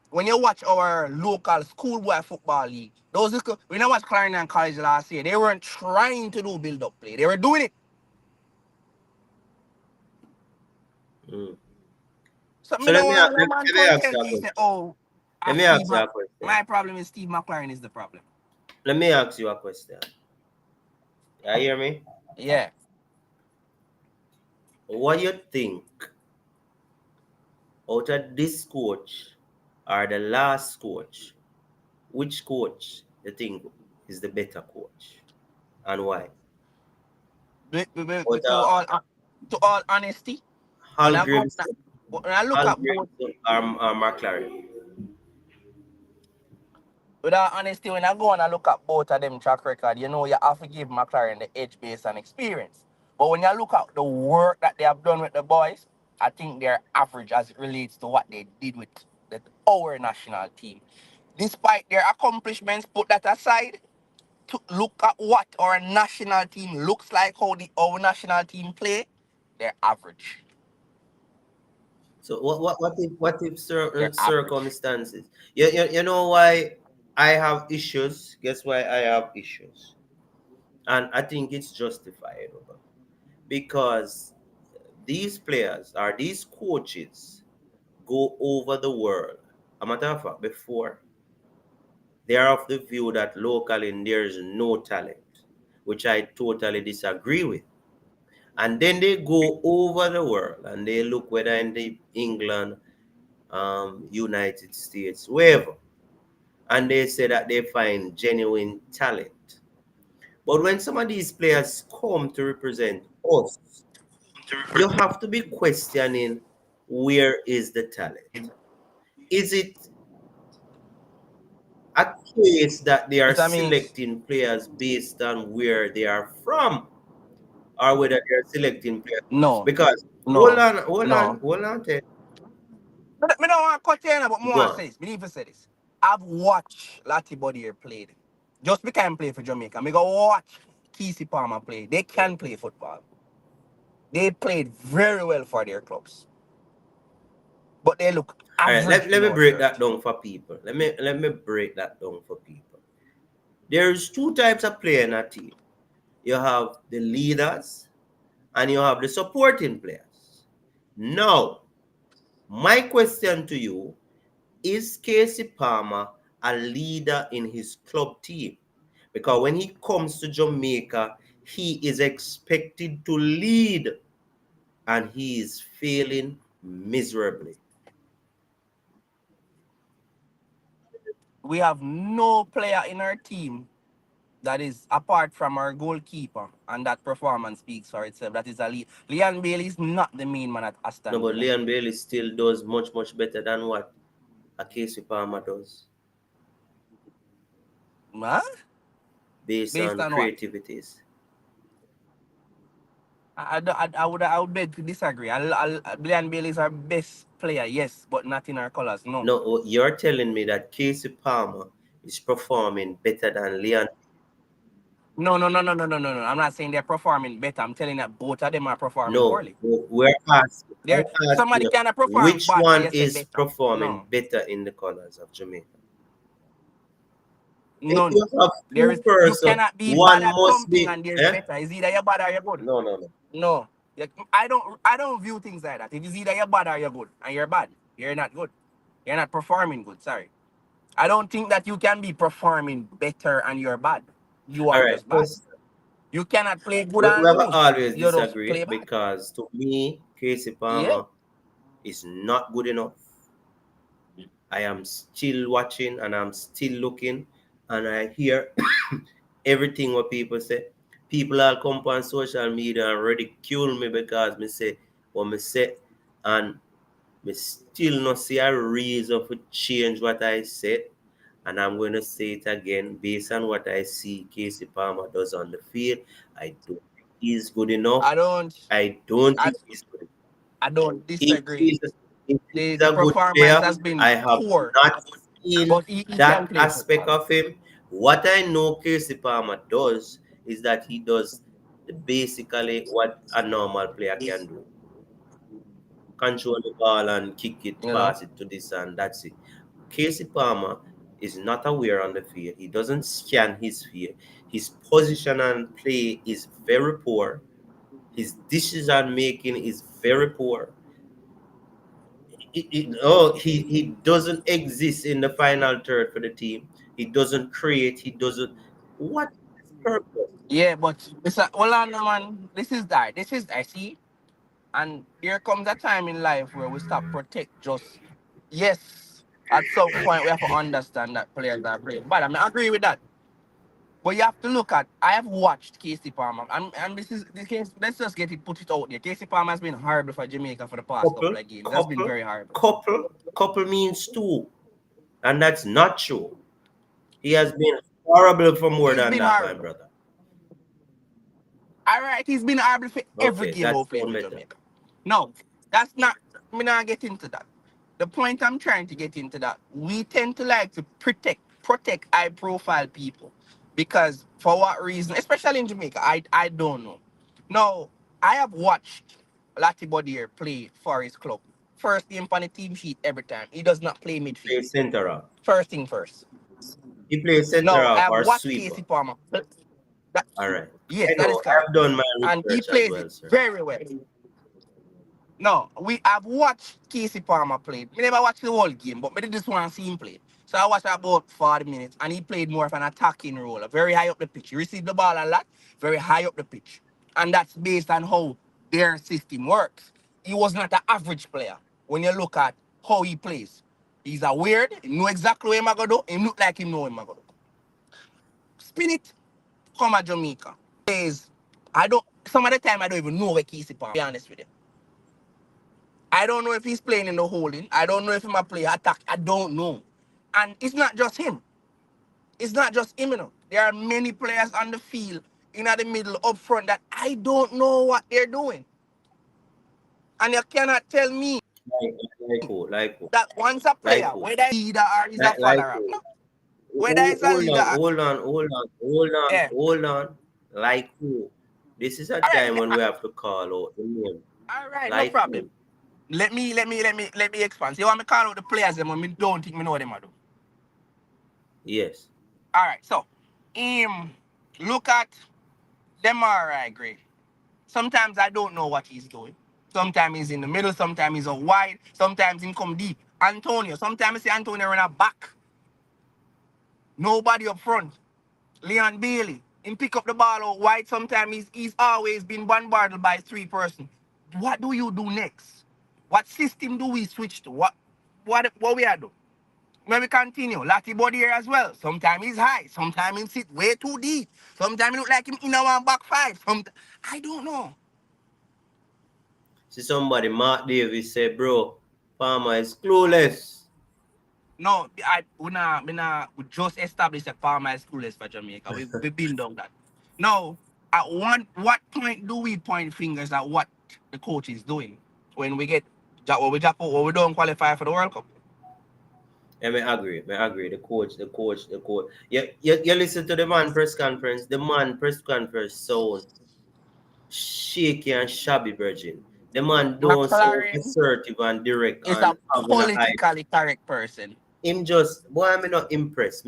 When you watch our local schoolboy football league, when I watched McClaren College last year, they weren't trying to do build up play. They were doing it. So me So let don't me want no let man me come ask tell you a me say, question. oh, Let me Steve ask you a question. my problem is Steve McClaren is the problem. Let me ask you a question. You hear me? Yeah. What you think out of this coach or the last coach? Which coach you think is the better coach, and why? Out To all honesty, when Hal I go Grimson, when I look Hal at both Grimson or McClaren? with all honesty, when I go and I look at both of them track record, you know you have to give McClaren the edge based on experience. But when you look at the work that they have done with the boys, I think they're average as it relates to what they did with our national team. Despite their accomplishments, put that aside, to look at what our national team looks like, how our national team play, they're average. So what if They're certain average. circumstances? You know why I have issues? Guess why I have issues? And I think it's justifiable because these players or these coaches go over the world. A matter of fact, before they are of the view that locally there is no talent, which I totally disagree with. And then they go over the world and they look whether in the England, United States, wherever, and they say that they find genuine talent. But when some of these players come to represent us, you have to be questioning, where is the talent? Is it a case that they are It means selecting players based on where they are from, or whether they're selecting players? no, Because hold no, on, hold on, no. hold on, Ted. But me don't want to cut you in, but more Go want to on. say this. Me need to say this. I've watched Lottie Bodier played. Just because I play for Jamaica, me go watch Kesey Palmer play. They can play football. They played very well for their clubs. But they look All right, average let in me our break that shirt. down for people. Let me break that down for people. There's two types of player in a team. You have the leaders and you have the supporting players. Now, my question to you, is Casey Palmer a leader in his club team? Because when he comes to Jamaica, he is expected to lead and he is failing miserably. We have no player in our team that is apart from our goalkeeper, and that performance speaks for itself. That is a lead. Leon Bailey is not the main man at No, Aston but Villa. Leon Bailey still does much, much better than what a Casey Palmer does, Huh? based Based on on what? creativities. I would beg to disagree. Leon Bailey is our best player, yes, but not in our colours, no. No, you're telling me that Casey Palmer is performing better than Leon. No, no, no, no, no, no, no, no. I'm not saying they're performing better. I'm telling you that both of them are performing No, poorly. we're asking, I'm asking Somebody you, cannot perform which bad and one you say is better. performing No. better in the colors of Jamaica? If None. you have There two is you persons, cannot be bad one at must something be, and there's eh? better. It's either you're bad or you're good. No, no, no. No. I don't view things like that. If it's either you're bad or you're good. And you're bad. You're not good. You're not performing good. Sorry. I don't think that you can be performing better and you're bad. You All are right, just bad. because You cannot play good we and have lose. always You just disagree play bad. because to me, Casey Yeah. Palmer is not good enough. I am still watching and I'm still looking and I hear everything what people say. People all come on social media and ridicule me because me say what me say, and me still not see a reason for change what I said. And I'm going to say it again based on what I see Casey Palmer does on the field. I don't think he's good enough. I don't I don't I, think he's good enough. I don't If disagree. he's, if he's The a good performance player, has been I have poor, not seen but he can that play aspect football. of him. What I know Casey Palmer does is that he does basically what a normal player can do. Control the ball and kick it, You know? pass it to this, and that's it. Casey Palmer is not aware on the field. He doesn't scan his field. His position and play is very poor. His decision making is very poor. He doesn't exist in the final third for the team. He doesn't create. He doesn't. What is his purpose? Yeah, but hold on, man. This is that. This is I see. And there comes a time in life where we stop protect just yes. At some point we have to understand that players are playing. But I mean I agree with that. But you have to look at I have watched Casey Palmer and this case let's just put it out there. Casey Palmer has been horrible for Jamaica for the past couple of games. That's been very horrible. Couple means two. And that's not true. He has been horrible for more than that, horrible. my brother. Alright, he's been horrible for every game we played with Jamaica. No, that's not me not get into that. The point I'm trying to get into that, we tend to like to protect high profile people. Because for what reason, especially in Jamaica, I don't know. No, I have watched Lati Bodier play for his club. First game on the team sheet every time. He does not play midfield. Play center half. First thing first. He plays center No, half I've or watched sweeper. Casey Palmer. All right. Yes, I that know, is correct. I've done my And he research plays as well, it sir. very well. No, I've watched Casey Palmer play. I never watched the whole game, but I just want to see him play. So I watched about 40 minutes, and he played more of an attacking role, very high up the pitch. He received the ball a lot, very high up the pitch. And that's based on how their system works. He was not an average player when you look at how he plays. He's a weird, he know exactly what he's going to do, he look like he know what he's going to do. Spin it, come at Jamaica. Some of the time I don't even know where Casey Palmer, to be honest with you. I don't know if he's playing in the holding. I don't know if he's a play attack. I don't know. And it's not just him. It's not just him, you know. There are many players on the field, in the middle, up front, that I don't know what they're doing. And you cannot tell me Like who? that once a player, Like who? whether he's a leader or he's a follower. who? No. Whether he's a leader. Hold on. Like who? This is a time when we have to call out the name. All right, Like no problem. who? Let me expand. So you want me to call out the players them when me don't think me know what them I do. Yes. All right, so look at them. All right, great. Sometimes I don't know what he's doing. Sometimes he's in the middle. Sometimes he's out wide. Sometimes he come deep. Antonio. Sometimes I see Antonio run a back. Nobody up front. Leon Bailey. Him pick up the ball out wide. Sometimes he's always been bombarded by 3 persons. What do you do next? What system do we switch to? What we are doing? When we continue, Lati body here as well. Sometimes he's high, sometimes he sit way too deep. Sometimes he look like him in a one back 5. I don't know. See somebody, Mark Davis said, bro, Palmer is clueless. No, we just established that Palmer is clueless for Jamaica. We've been done that. No, at what point do we point fingers at what the coach is doing when we don't qualify for the World Cup? And I agree. The coach. You listen to the man press conference. The man press conference sound shaky and shabby, virgin. The man don't sound assertive and direct. He's a politically correct person. Him just, boy, me not impressed.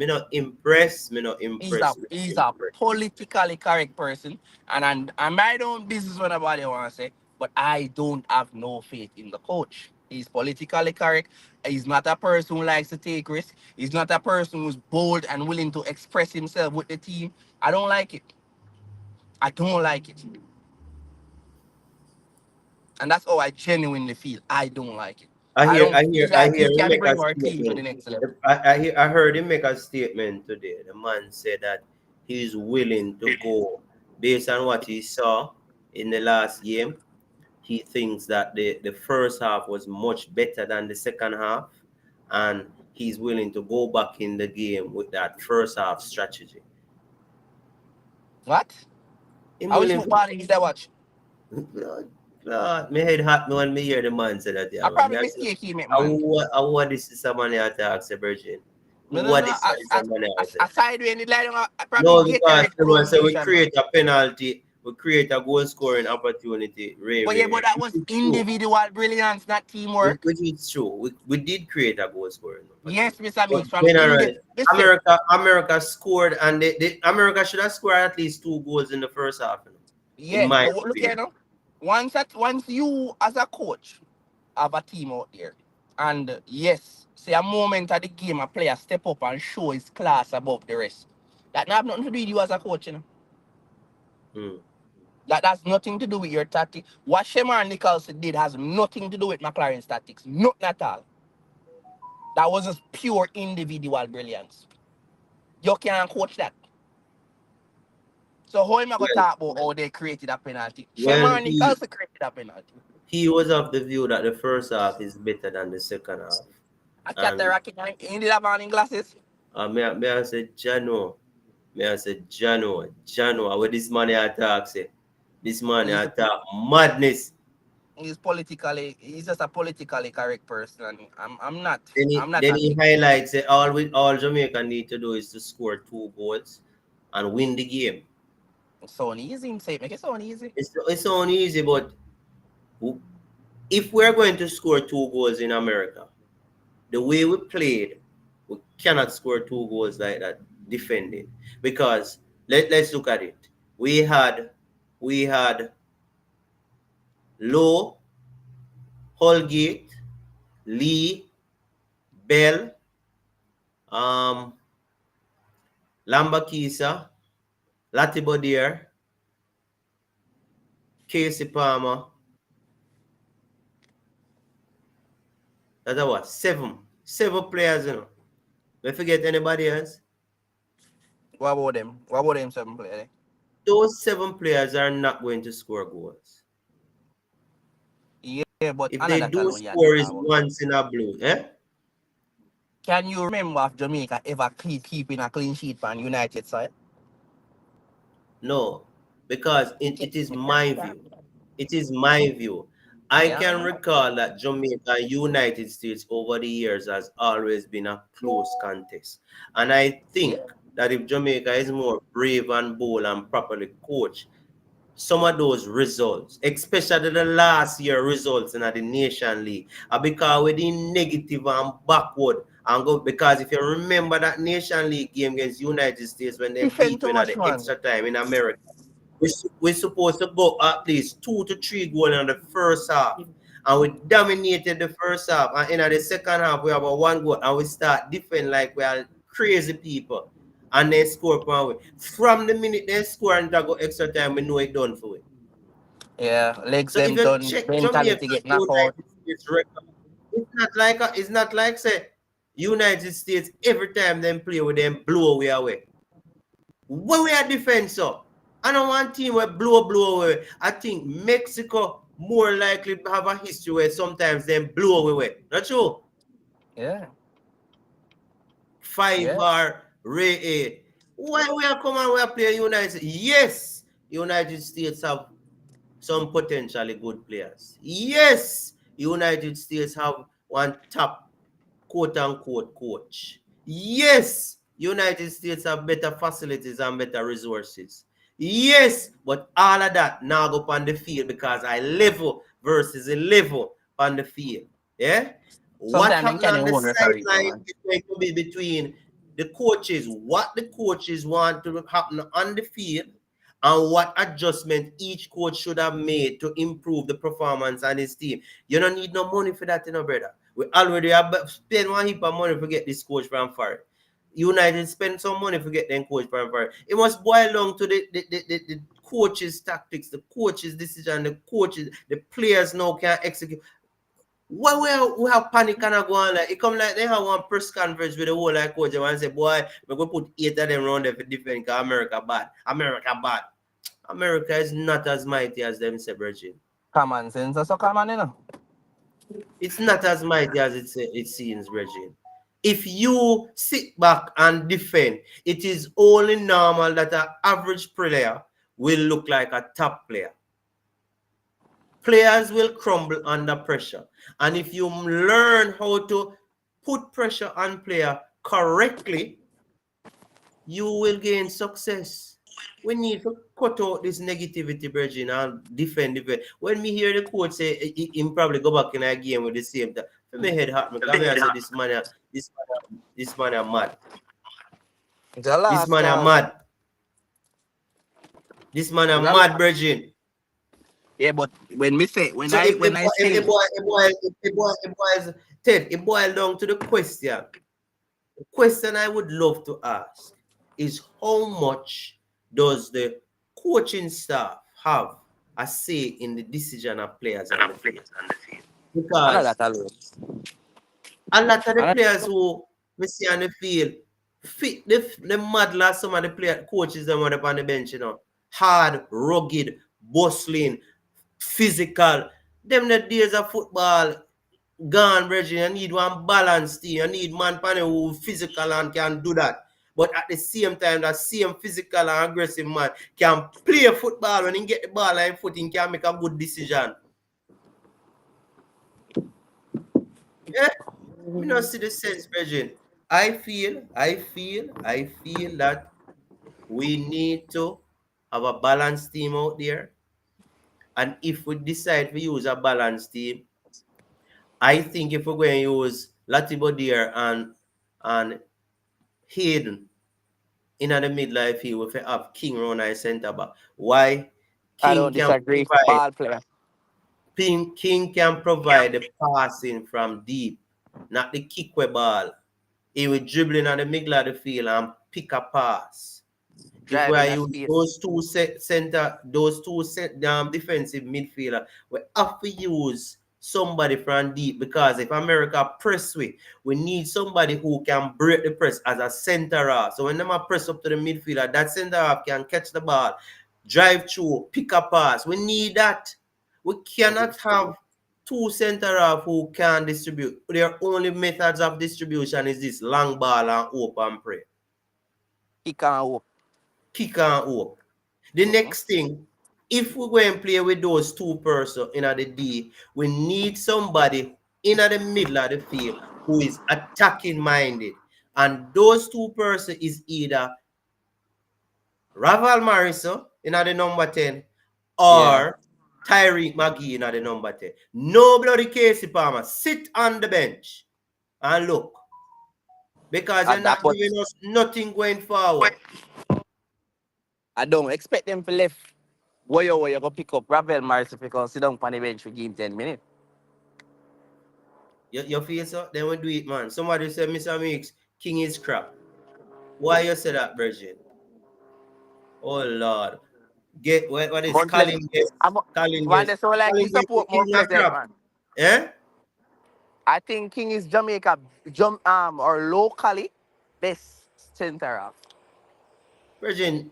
He's a politically correct person, and I don't business what nobody want to say, but I don't have no faith in the coach. He's politically correct. He's not a person who likes to take risks. He's not a person who's bold and willing to express himself with the team. I don't like it. And that's how I genuinely feel. I don't like it. I heard him make a statement today. The man said that he's willing to go based on what he saw in the last game. He thinks that the first half was much better than the second half, and he's willing to go back in the game with that first half strategy. What? I was nobody did that watch. My head hot when me hear the man say that. I probably mistake him, man. What this is someone here to ask a virgin. What is somebody else? Aside when it like No, probably get because a close so we station, man. create a penalty, we create a goal scoring opportunity. But yeah, but that was individual brilliance, not teamwork. Which is true. We did create a goal scoring Yes, opportunity. Mr. But Meeks, from generally, listen, America scored, and America should have scored at least 2 goals in the first half. You know, in yeah, my but look here opinion. now. Once you as a coach have a team out there, and yes, say a moment of the game, a player step up and show his class above the rest. That not have nothing to do with you as a coach, you know. Hmm. That has nothing to do with your tactics. What Shemar Nicholson did has nothing to do with McClaren's tactics. Nothing at all. That was just pure individual brilliance. You can't coach that. So how am I going to talk about how they created a penalty? Well, Shemar Nicholson created a penalty. he was of the view that the first half is better than the second half. I can't rocket. He did have on in glasses. May I say, Jano, what this man attack say? This man attack madness. He's just a politically correct person. And I'm not. Then he highlights that all Jamaica need to do is to score 2 goals and win the game. It's so easy. Make it so easy. It's so easy, but if we're going to score 2 goals in America, the way we played, we cannot score 2 goals like that defending. Because let's look at it. We had Lowe, Holgate, Lee, Bell, Lambakisa, Latibodier, Casey Palmer. That's what? 7 players, you know. Don't forget anybody else. What about them? What about them 7 players? Those 7 players are not going to score goals. Yeah, but if they do score is once in a blue, eh? Can you remember if Jamaica ever keeping a clean sheet on United side? No, because it is my view. It is my view. I can recall that Jamaica and United States over the years has always been a close contest. And I think that if Jamaica is more brave and bold and properly coached, some of those results, especially the last year results in the Nation League, are because we're negative and backward. And go, because if you remember that Nation League game against United States when they beat at the extra time in America, we're supposed to go at least 2 to 3 goals in the first half. And we dominated the first half. And in the second half, we have a 1 goal. And we start defending like we are crazy people. And they score from From the minute they score and go extra time, we know it's done for it. Yeah, legs so them if you done, check mentality get knocked out. It's not like say United States every time them play with them blow away. Where we are defense up? I don't want team where blow away. I think Mexico more likely have a history where sometimes them blow away. Not true? Yeah. 5 bar Ray A. Why we are come and we are playing United States? Yes, United States have some potentially good players. Yes, United States have one top quote-unquote coach. Yes, United States have better facilities and better resources. Yes, but all of that now go on the field because I level versus a level on the field. Yeah? What happened on the sideline is going to be between the coaches, what the coaches want to happen on the field, and what adjustment each coach should have made to improve the performance on his team. You don't need no money for that, you know, brother. We already have spent one heap of money to get this coach from foreign. United spend some money to get them coach from foreign. It must boil down to the coaches' tactics, the coaches' decision, the coaches, the players now can execute. Why we have panic and go on like it come like they have one press conference with the whole like coach and say, boy, we're gonna put 8 of them around there for defense because America bad. America is not as mighty as them say, Virgin. Common sense, so common, you know. It's not as mighty as it seems, Virgin. If you sit back and defend, it is only normal that an average player will look like a top player. Players will crumble under pressure. And if you learn how to put pressure on player correctly, you will gain success. We need to cut out this negativity, Virgin, and defend. When me hear the coach say him probably go back in a game with the same time, for me head hurt me. Because I say this man are mad. This man are mad. This man are mad, Virgin. Yeah, but when I say it boils down to the question. The question I would love to ask is how much does the coaching staff have a say in the decision of players on the field? Because a lot of the players who we see on the field fit the mad last some of the coaches that were up on the bench, you know. Hard, rugged, bustling, physical. Them the days of football gone, Reggie. You need one balance team. You need man who physical and can do that. But at the same time, that same physical and aggressive man can play football. When he get the ball in foot, he can make a good decision. Yeah, we don't see the sense, Reggie. I feel that we need to have a balanced team out there. And if we decide to use a balanced team, I think if we're going to use Latibodier and Hayden in the midlife here, we have King Rona center back. Why? I don't disagree. Ball player. King can provide the passing from deep, not the kick ball. He will dribbling on the middle of the field and pick a pass. If we use those two defensive midfielder, we have to use somebody from deep, because if America press we need somebody who can break the press as a center half. So when them press up to the midfielder, that center half can catch the ball, drive through, pick a pass. We need that. We cannot have two center half who can distribute. Their only methods of distribution is this long ball and hope and pray. Kick and hope. Kick and hope. The next thing, if we go and play with those two persons in the D, we need somebody in the middle of the field who is attacking minded. And those two persons is either Raval Mariso in the number 10 or Tyreek McGee in the number 10. No bloody Casey Palmer. Sit on the bench and look. Because you're not giving us nothing going forward. I don't expect them to left. Where you go pick up Ravel Morris if you can sit down on the bench for game 10 minutes. You feel so? Then we do it, man. Somebody said, Mr. Mix, King is crap. Why you say that, Virgin? Oh, Lord. Get what is Colin? Colin so like he support more president, man. Yeah? I think King is Jamaica or locally best center half. Virgin,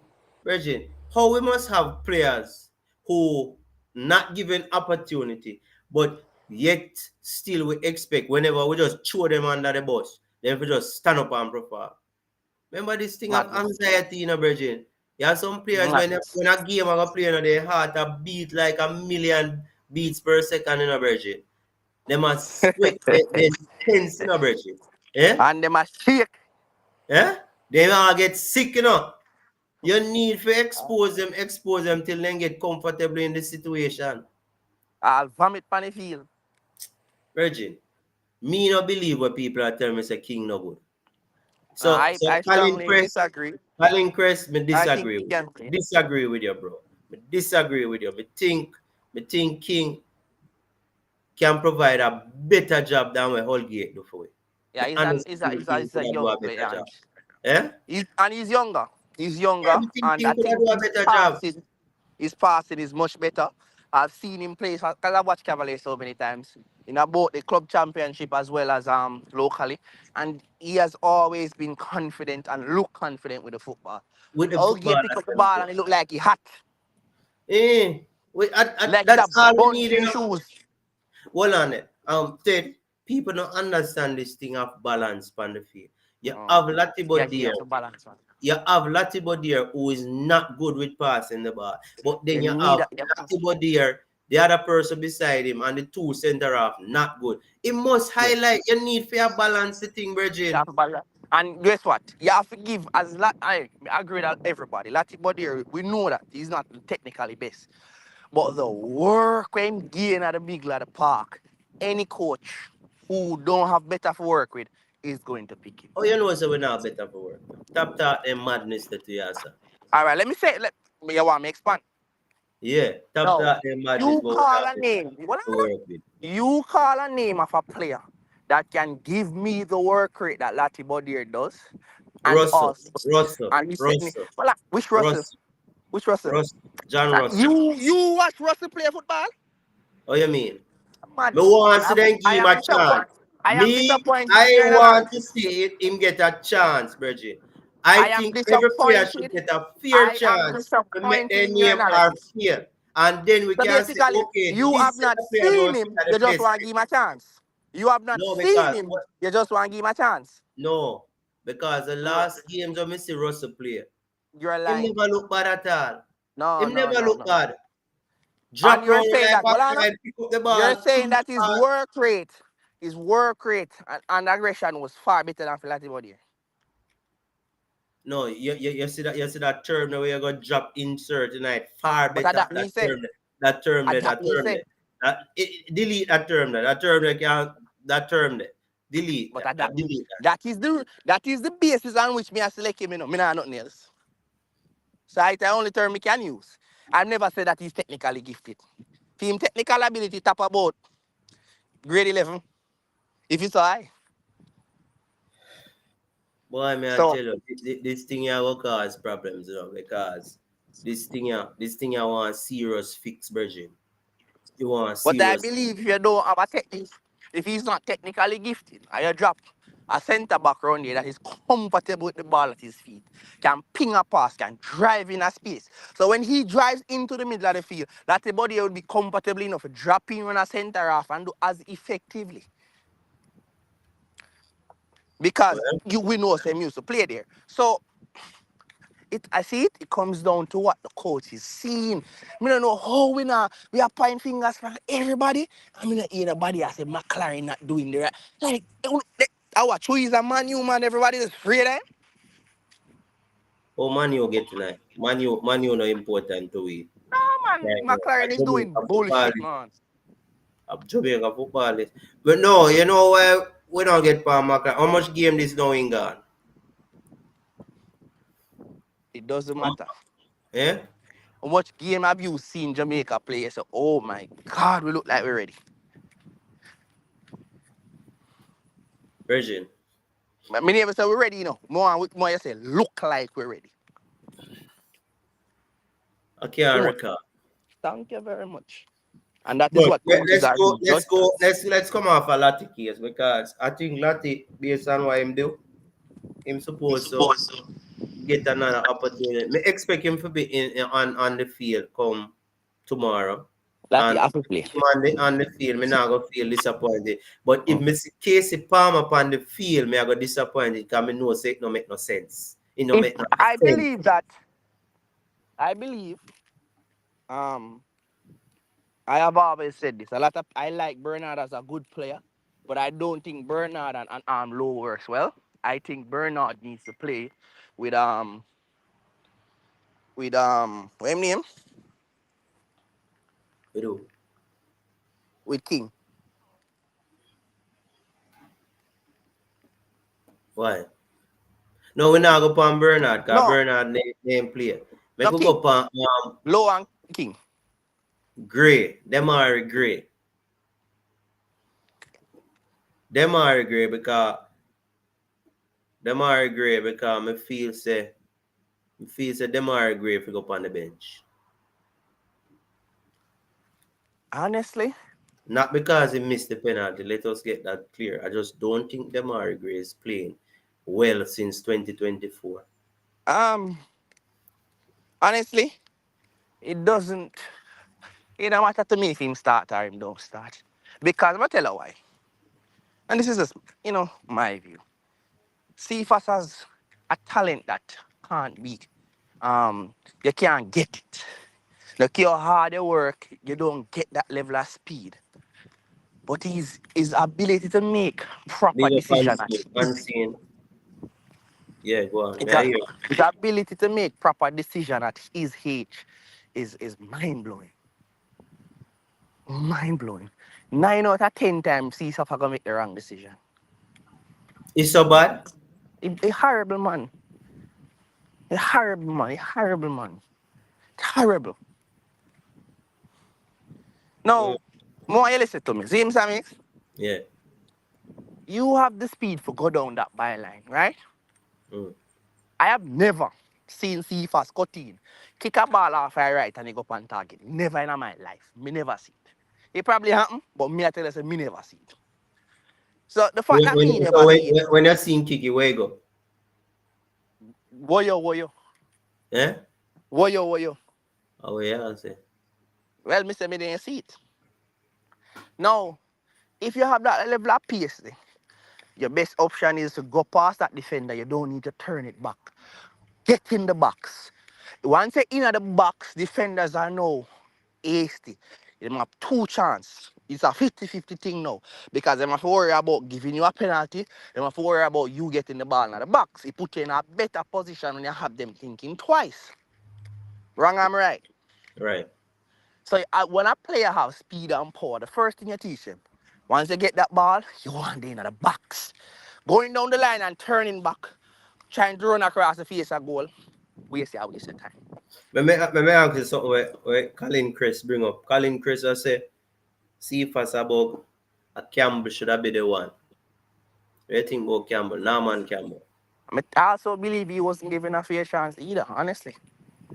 how we must have players who not given opportunity, but yet still we expect whenever we just throw them under the bus, then we just stand up and perform. Remember this thing of anxiety, you know, Virgin? You have some players when a game are playing, their heart a beat like a million beats per second, you know, Virgin. They must sweat, they tense, you know, Virgin. Yeah? And they must shake. Yeah? They will get sick, you know. You need to expose them till they get comfortable in the situation. I'll vomit on the field. Virgin, me not believe what people are telling me say King no good. So I strongly disagree. Colin Crest, me disagree. Disagree with you, bro. Me disagree with you. Me think King can provide a better job than what Holgate do for you. Yeah, he's a young player. Yeah? He's younger. He's younger, and I think his passing is much better. I've seen him play because I watch Cavalier so many times in both the club championship as well as locally, and he has always been confident and look confident with the football. He pick up the ball and he look like he hot. That's all we need. Hold on it. Ted, people don't understand this thing of balance on the field. You have Latibodier. You have Latibodier who is not good with passing the ball. But then you have Latibodier, the other person beside him, and the two center half not good. It must highlight you need for balance the thing, Virgin. And guess what? You have to give as I agree that everybody. Lati Bodier, we know that he's not technically best. But the work when gain at the big ladder park, any coach who don't have better to work with is going to pick him. Oh, you know, so we're not better for work. Top talk them madness that you have, sir. All right, let me say. You want me expand? Yeah, top No, talk them madness, you but we're call not a better name. to work with. You call a name of a player that can give me the work rate that Lati Bodier does, and Russell, also, Russell, and he said me, Russell, well, which Russell? Russell, Which Russell? Russell, John Russell. You watch Russell play football? What you mean? Man, Me want to then I give him am a chance. disappointed. I am disappointed I in your want to analysis. see him get a chance, Bridget. I I am think every player should disappointed. get a fair I am chance to make disappointed their in your name or analysis. fair. And then we So can say, basically, okay, you this have set not of player don't seen fit him. at the You just best. want to give him a chance. You have not No, seen because him. You just want to give him a chance. no, because the last games when I see Russell play, You're him lying. never look bad at all. No, Him no, never no, look no. bad. And Drop you're round in saying my that, back well, I know, line, pick up the you're ball. saying that his work rate and aggression was far better than Filati Body. No, you see that term now where you're gonna drop insert tonight. Far But better that me say. that term there. That me say. Delete that term there. That term there can that term there. Delete But that. Delete that. that is the basis on which me I select him, you know. Me nah nothing else. So it's the only term me can use. I've never said that he's technically gifted. For him technical ability top about grade 11. If it's high. Boy, may I So tell you, this thing here will cause problems, you know, because this thing here want serious fix, Virgin. You want but I serious. believe if you don't have a technique, if he's not technically gifted, and you drop a centre back around there that is comfortable with the ball at his feet, can ping a pass, can drive in a space. So when he drives into the middle of the field, that the body would be comfortable enough to drop in on a centre half and do as effectively. Because we know Sam used to play there. So it comes down to what the coach is seeing. We don't know how we are pointing fingers from everybody. I mean, anybody I say McClaren not doing the right. Like, our choice a Man U, man, everybody is free then. Oh, Man U get tonight. Man U no important to we. No, man, Right now. McClaren is doing bullshit, man. Jamaica football is. But no, you know why we don't get Palm McClaren? How much game this now in gone? It doesn't matter. Eh? How much game have you seen Jamaica play? So, oh my God, we look like we're ready. Virgin. But me never say we're ready, you know. More you say look like we're ready. I can't recall. Thank you very much. And that is But what coaches are being judged as. let's come off a Lati case because I think Lati, based on what him do, him supposed to get another opportunity. Me expect him to be on the field come tomorrow. That And you have to play. on the field, me not gonna feel disappointed. But if me see Casey Palmer on the field, me I go disappointed because me know say it no make no sense. It no make no I sense. believe that. I believe. I have always said this. I like Bernard as a good player, but I don't think Bernard and Low works well. I think Bernard needs to play with what his name? You do. With King. Why? No, we not go upon Bernard because No, Bernard name play. We no could go King. upon Low and King. Gray. Them are Gray. Them are Gray because me feel say them are Gray if we go upon the bench. Honestly, Not because he missed the penalty. Let us get that clear. I just don't think Demari Gray is playing well since 2024. honestly, it don't matter to me if him start or him don't start. Because I'll tell you why. And this is just, my view. Cephas has a talent that can't be. You can't get it. Look how hard you work, you don't get that level of speed. But his ability to make proper Big up decisions. unseen. Yeah, go on. His, Yeah, I hear. his ability to make proper decision at his age is mind blowing. Mind blowing. 9 out of 10 times, Cesar gonna make the wrong decision. It's so bad. A horrible man. A horrible man. A horrible man. Horrible. Mm, Now, more you listen to me. See him, Sammy? yeah. You have the speed for go down that byline, right? Mm. I have never seen Cephas cut in, kick a ball off her right and he go up on target. Never in my life. Me never see it. It probably happen, but me I tell you, say, me never see it. So the fact that me So never see it, when you're seeing Kiki, where you go? woyo. Yeah? Woyo. Oh, yeah, I say. Well, me say me didn't see it. Now, if you have that level of pace, then, your best option is to go past that defender. You don't need to turn it back. Get in the box. Once you're in the box, defenders are now hasty. They have 2 chances. It's a 50-50 thing now. Because they have to worry about giving you a penalty. They have to worry about you getting the ball in the box. It puts you in a better position when you have them thinking twice. Wrong, I'm right. Right. So when a player has speed and power, the first thing you teach him, once you get that ball, you want them in the box. Going down the line and turning back, trying to run across the face of goal, waste your time. Let me ask you something where Colin Chris bring up. Colin Chris I say, see if us about a Campbell should have been the one. What do you think about Campbell? Norman Campbell. I also believe he wasn't given a fair chance either, honestly.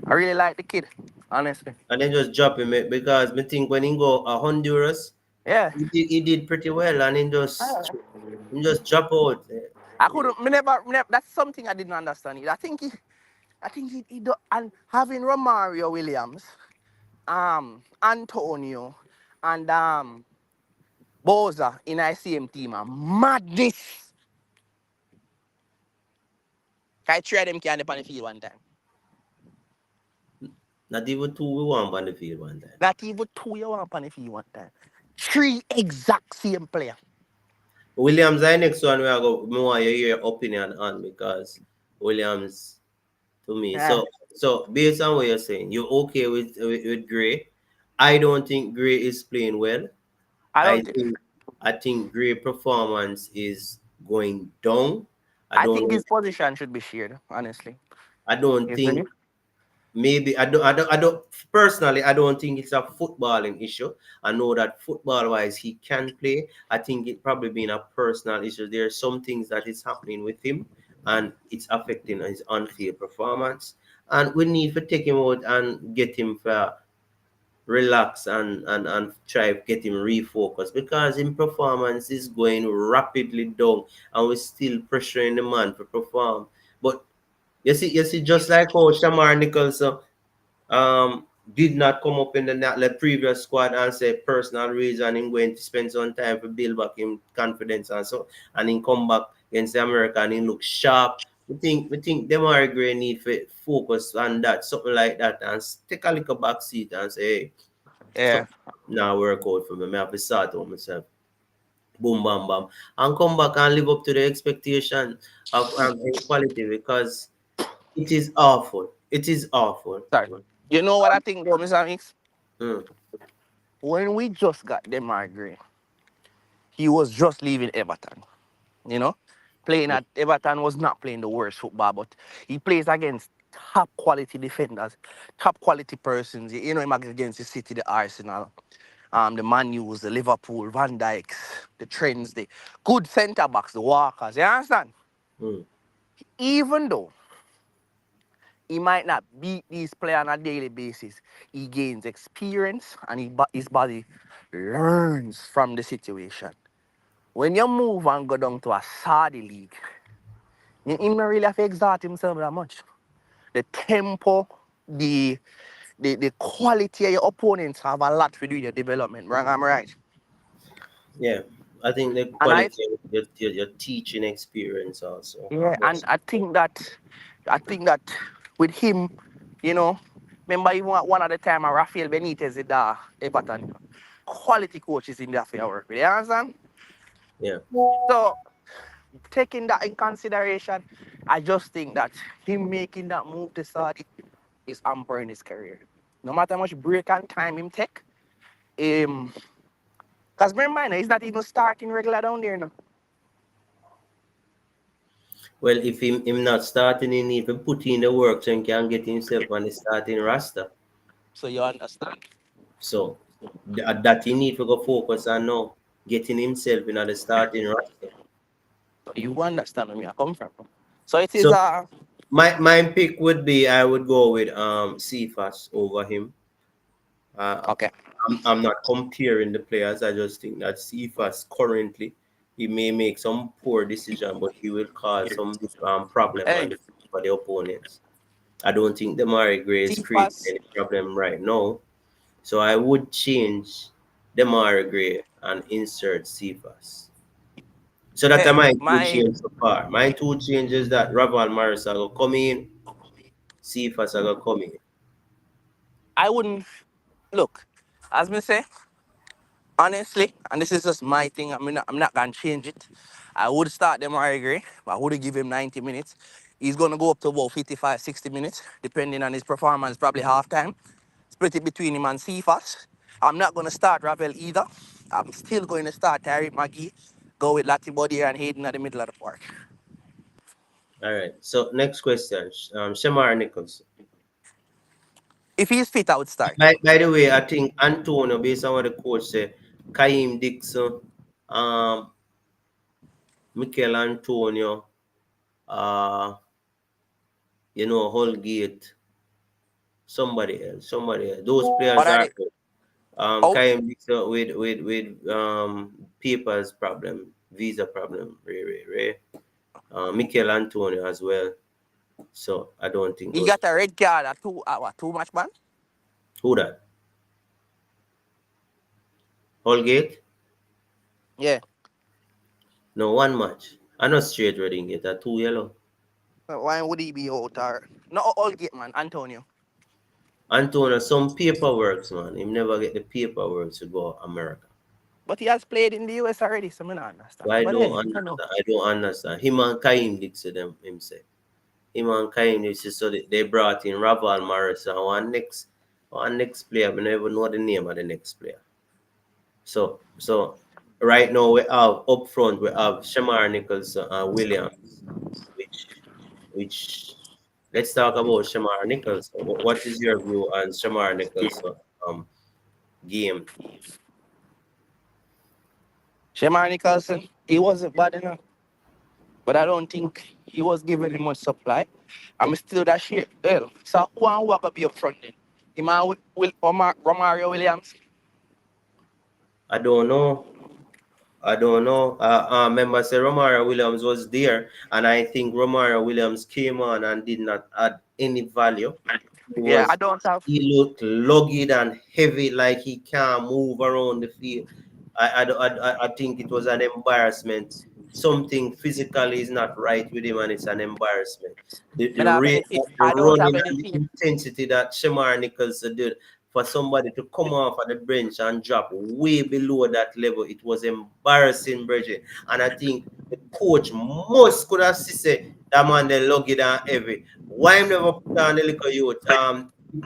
I really like the kid, honestly. And then just drop him because me think when he go Honduras, Yeah. he did pretty well and he just drop out. I couldn't, that's something I didn't understand. I think he do, and having Romario Williams, Antonio, and Boza in our same team, madness. I try them can on the field one time. Not even 2 we want on the field one time. Not even 2 you want on the field one time. 3 exact same player. Williams, the next one we are go. Me want to hear your opinion on because Williams to me. Yeah. So based on what you're saying, you're okay with Gray. I don't think Gray is playing well. I think Gray performance is going down. I think his position should be shared, honestly. I don't You think see? maybe I don't personally I don't think it's a footballing issue. I know that football wise he can play. I think it probably been a personal issue. There are some things that is happening with him and it's affecting his on-field performance. And we need to take him out and get him for relax and try to get him refocused because his performance is going rapidly down and we're still pressuring the man to perform. But you see, just like how Shamar Nicholson did not come up in the previous squad and say personal reason him going to spend some time to build back him confidence and so and he come back against America and he look sharp. We think Demar Gray need to focus on that, something like that, and take a little back seat and say, hey, Yeah. now work out for me. I have to start on myself. Boom, bam, bam. And come back and live up to the expectation of quality because it is awful. It is awful. Sorry. You know what I think, though, Mr. Mix? Mm. When we just got Demar Gray, he was just leaving Everton. You know? Playing at Everton was not playing the worst football, but he plays against top quality defenders, top quality persons. You know him against the City, the Arsenal, the Man U's, the Liverpool, Van Dijks, the Trents, the good centre backs, the Walkers. You understand? Mm. Even though he might not beat these players on a daily basis, he gains experience and his body learns from the situation. When you move and go down to a Saudi league, he don't really have to exert himself that much. The tempo, the quality of your opponents have a lot to do with your development. Right? I'm right. Yeah, I think the quality of your teaching experience also. Yeah, and I think that with him, you know, remember even one at the time, Rafael Benitez in the Everton, quality coaches in there for your work. You understand? Yeah. So taking that in consideration, I just think that him making that move to Saudi is hampering his career. No matter how much break and time him take, because bear in mind, he's not even starting regular down there now. Well, if him not starting, he need to put in the work so he can get himself on the starting roster. So you understand? So that he need to go focus on now, getting himself in on the starting roster. So you understand where I come from. So it is So my pick would be I would go with Cephas over him. okay. I'm not comparing the players. I just think that Cephas currently he may make some poor decision, but he will cause some problem Hey, for the opponents. I don't think Demari Gray is creating Cephas, any problem right now. So I would change Demari Gray and insert Cephas. So that are hey, my two my changes so far. My two changes that Raval Morris are gonna come in, Cephas are gonna come in. I wouldn't look, as me say, honestly, and this is just my thing. I'm not gonna change it. I would start them Gray, but I would give him 90 minutes. He's gonna go up to about 55, 60 minutes, depending on his performance, probably halftime. Split it between him and Cephas. I'm not gonna start Ravel either. I'm still going to start Terry Maggie, go with Lati Body and Hayden at the middle of the park. All right. So next question, Shamar Nichols. If he's fit, I would start. By the way, I think Antonio, based on what the coach said, Kaim Dixon, um, Mikel Antonio, Holgate, somebody else. Those players What are are they good. out? Kaim Dixon with papers problem, visa problem, Ray. Mikel Antonio as well. So I don't think He those. got a red card at two match ban? Who that? Holgate? Yeah. No, one match. I know straight red in get a 2 yellow. Why would he be out or not all gate man, Antonio? Antonio, some paperwork, man. Him never get the paperwork to go America. But he has played in the US already, so I don't So understand. I But don't hey, I know. understand. I don't understand. Him and Kaim Dixon them him say. Him and Kaim Dixon so they brought in Raval Morris and one next player. I don't even know the name of the next player. So right now we have up front we have Shamar Nichols and Williams, which let's talk about Shamar Nichols. What is your view on Shamar Nichols game? Shemar Nicholson, he wasn't bad enough. But I don't think he was giving him much supply. I'm still that shit. Well, so who and walk up your front then? Him and Romario Williams. I don't know. Remember, say Romario Williams was there, and I think Romario Williams came on and did not add any value. Yeah, I don't have. He looked lugged and heavy, like he can't move around the field. I think it was an embarrassment. Something physically is not right with him, and it's an embarrassment. The rate, the I don't have running, and the anything. intensity that Shamar Nichols did for somebody to come off at the bench and drop way below that level, it was embarrassing, Bridget. And I think the coach must could have said that man they lugged and heavy. Why him never put on the little youth?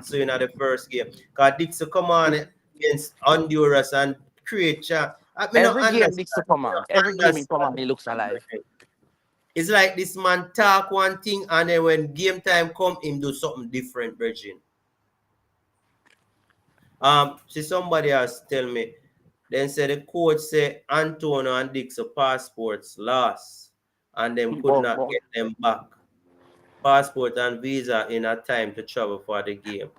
So in the first game, because Dixon come on against Honduras and create chat. I mean, not Every game understand. this to come on. Every game he come on, he looks alive. It's like this man talk one thing and then when game time come, him do something different, Virgin. See somebody else tell me. Then say the coach say Antonio and Dixon passports lost and them could not get them back. Passport and visa in a time to travel for the game.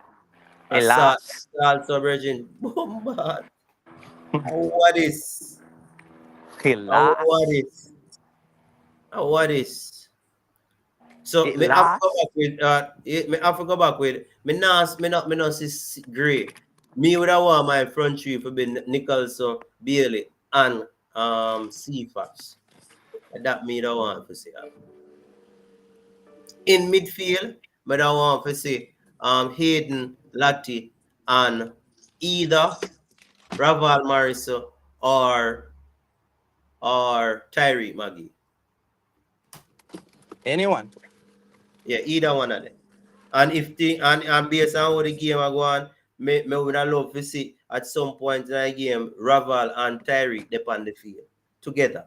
Assault, Alas. also Virgin bombard. What is? What Alas. is? What is? So me have to go Alas. back with me have to go back with me not see Gray. Me would have want my front three for be Nicholson, Bailey, and Cephas. That me don't want to see. In midfield, me don't want to see Hayden, Latti, and either Raval Mariso or Tyree Maggie. Anyone. Yeah, either one of them. And if the and based on how the game are going, me would have love to see at some point in the game Raval and Tyreek they on the field together.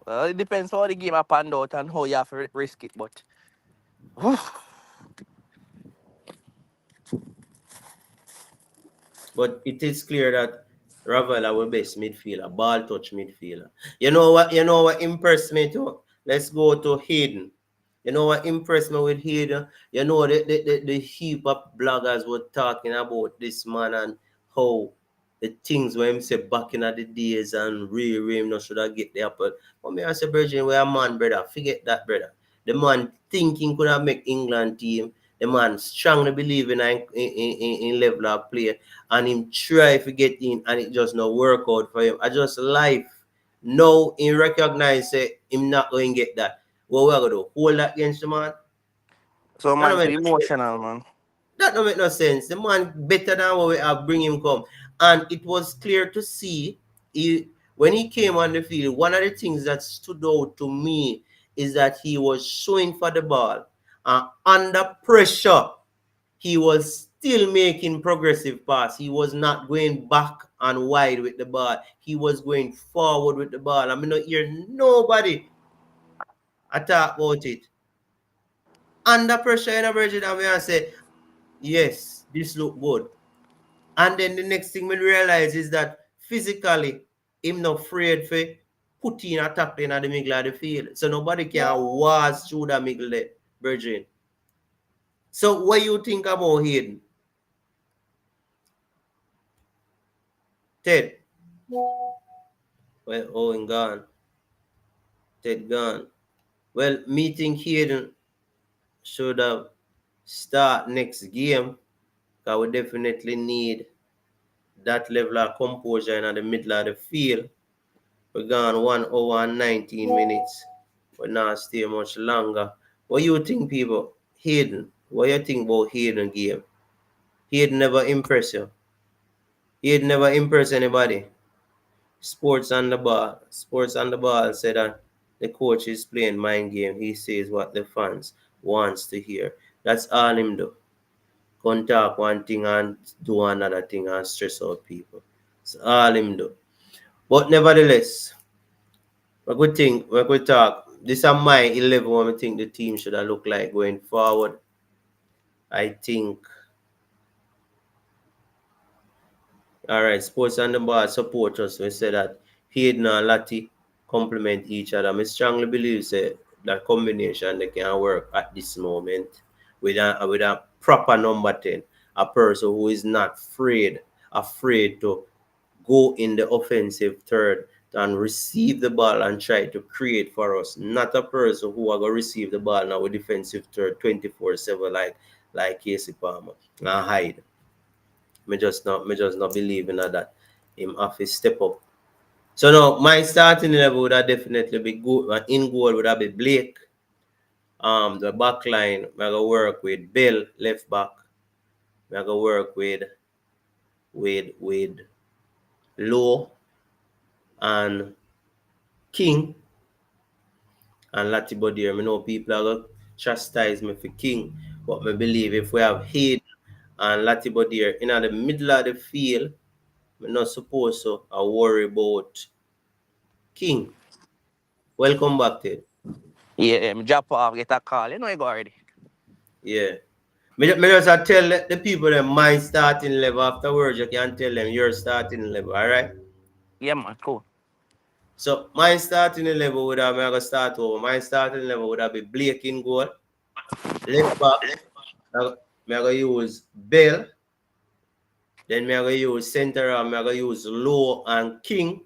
Well, it depends how the game are panned out and how you have to risk it, but But it is clear that Ravel our best midfielder, ball touch midfielder. You know what impressed me too? Let's go to Hayden. You know what impressed me with Hayden? You know the heap of bloggers were talking about this man and how the things where him say back in the days and really him not should have get there. But me I say, Virgin, we a man, brother. Forget that, brother. The man thinking could have make England team. The man strongly believe in level of play and him try to get in and it just not work out for him. I just life. Now he recognize say him not going to get that. What we are gonna do? Hold that against the man? so That man don't too make no sense. emotional, man. That don't make no sense. The man better than what we have bring him come. And it was clear to see when he came on the field, one of the things that stood out to me is that he was showing for the ball. And under pressure, he was still making progressive pass. He was not going back and wide with the ball. He was going forward with the ball. I mean, not hear nobody talk about it. Under pressure in a Virgin, and we say, yes, this look good. And then the next thing we realize is that physically, him not afraid for put in a tackle in the middle of the field. So nobody can waltz through the middle there, Virgin. So what you think about Hayden? Ted? Well, Owen gone. Ted gone. Well, me think Hayden should have start next game. Because we definitely need that level of composure in the middle of the field. We're gone 1 hour and 19 minutes. We're not stay much longer. What you think, people? Hayden. What you think about Hayden game? Hayden never impress you. Hayden never impress anybody. Sports on the ball. Sports on the ball said that the coach is playing mind game. He says what the fans wants to hear. That's all him do. Come talk one thing and do another thing and stress out people. That's all him do. But nevertheless, we could talk. This is my 11 what I think the team should have looked like going forward. I think, all right, sports on the ball support us. We say that Hayden and Lati complement each other. I strongly believe say, that combination they can work at this moment with a proper number 10, a person who is not afraid to go in the offensive third and receive the ball and try to create for us. Not a person who are gonna receive the ball now with defensive third 24/7 like Casey Palmer and hide. Me just not believe in that. Him have to step up. So now my starting level would have definitely be good. In goal would have be Blake. The back line, I go work with Bill, left back. I go work with Low and King and Latibody. I know people are going to chastise me for King, but I believe if we have Hayden and Latibody in the middle of the field, we're not supposed to worry about King. Welcome back, Ted. Yeah, drop off, get a call. You know you go already. Yeah. Me just tell the people that my starting level afterwards, you can tell them your starting level, all right? Yeah, man, cool. So my starting level would have, I'm going to start over. My starting level would have be Blake in goal. Left back, I'm going to use Bell. Then I'm going to use center, I'm going to use Low and King.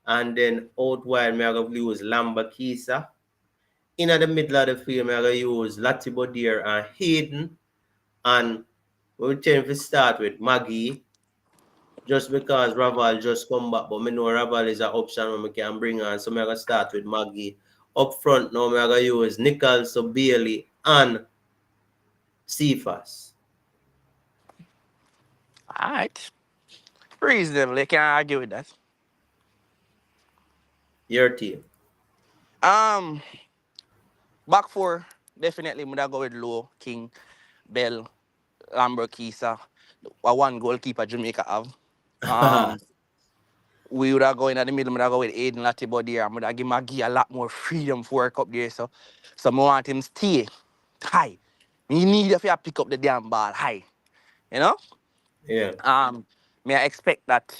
And then out wide, I'm going to use Lamba Kisa. In the middle of the field, I'm going to use Latibodier and Hayden. And we tend to start with Maggie. Just because Raval just come back, but me know Raval is an option when we can bring on. So I'm going to start with Maggie. Up front now, I'm going to use Nichols, so Bailey, and Cephas. All right. Reasonable. You can't argue with that. Your team. Um, Back four, definitely would go with Low, King, Bell, Lambert, Kisa. A one goalkeeper Jamaica have. Um, we would have go in at the middle, would have go with Aiden Latibo there. I would have give Maggie a lot more freedom for work up there. So I want him stay high. You need if you pick up the damn ball high. You know? Yeah. May I expect that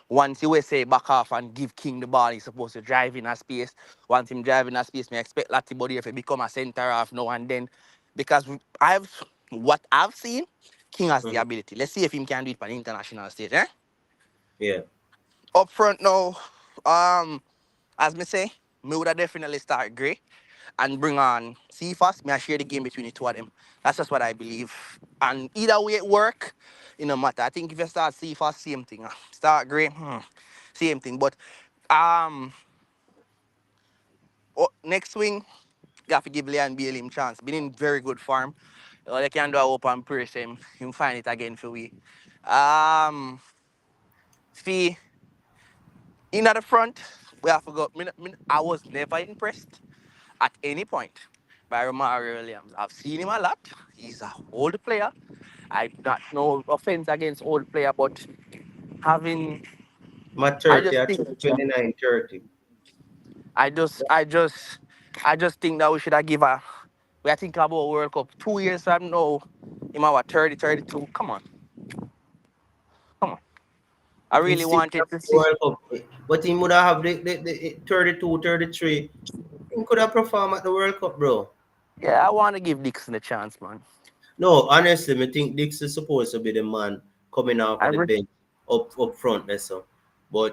once you will say back off and give King the ball, he's supposed to drive in a space. Once him drive in a space, may I expect Latibo if he become a centre half now and then. Because what I've seen, King has the ability. Let's see if he can do it on the international stage, eh? Yeah. Up front now, as me say, me would have definitely start Gray and bring on Cephas. Me I share the game between the two of them. That's just what I believe. And either way it work, it no matter. I think if you start Cephas, same thing. Start Gray, same thing. But um, next swing, you have to give Leon Bailey him chance. Been in very good form. All you can do is hope and praise him find it again for we. See, in at the front, we have to go. I was never impressed at any point by Romario Williams. I've seen him a lot. He's a old player. I got no offense against old player, but having My I 30, just I think 29, 30. I just I just I just think that we should have give a we are thinking about World Cup 2 years from now. Him our 30, 32. Come on. Come on. I He really still wanted have to the see. World Cup. But he would have the 32, 33. He could have performed at the World Cup, bro. Yeah, I want to give Dixon a chance, man. No, honestly, I think Dix is supposed to be the man coming off I, of the re- bench up front there, so.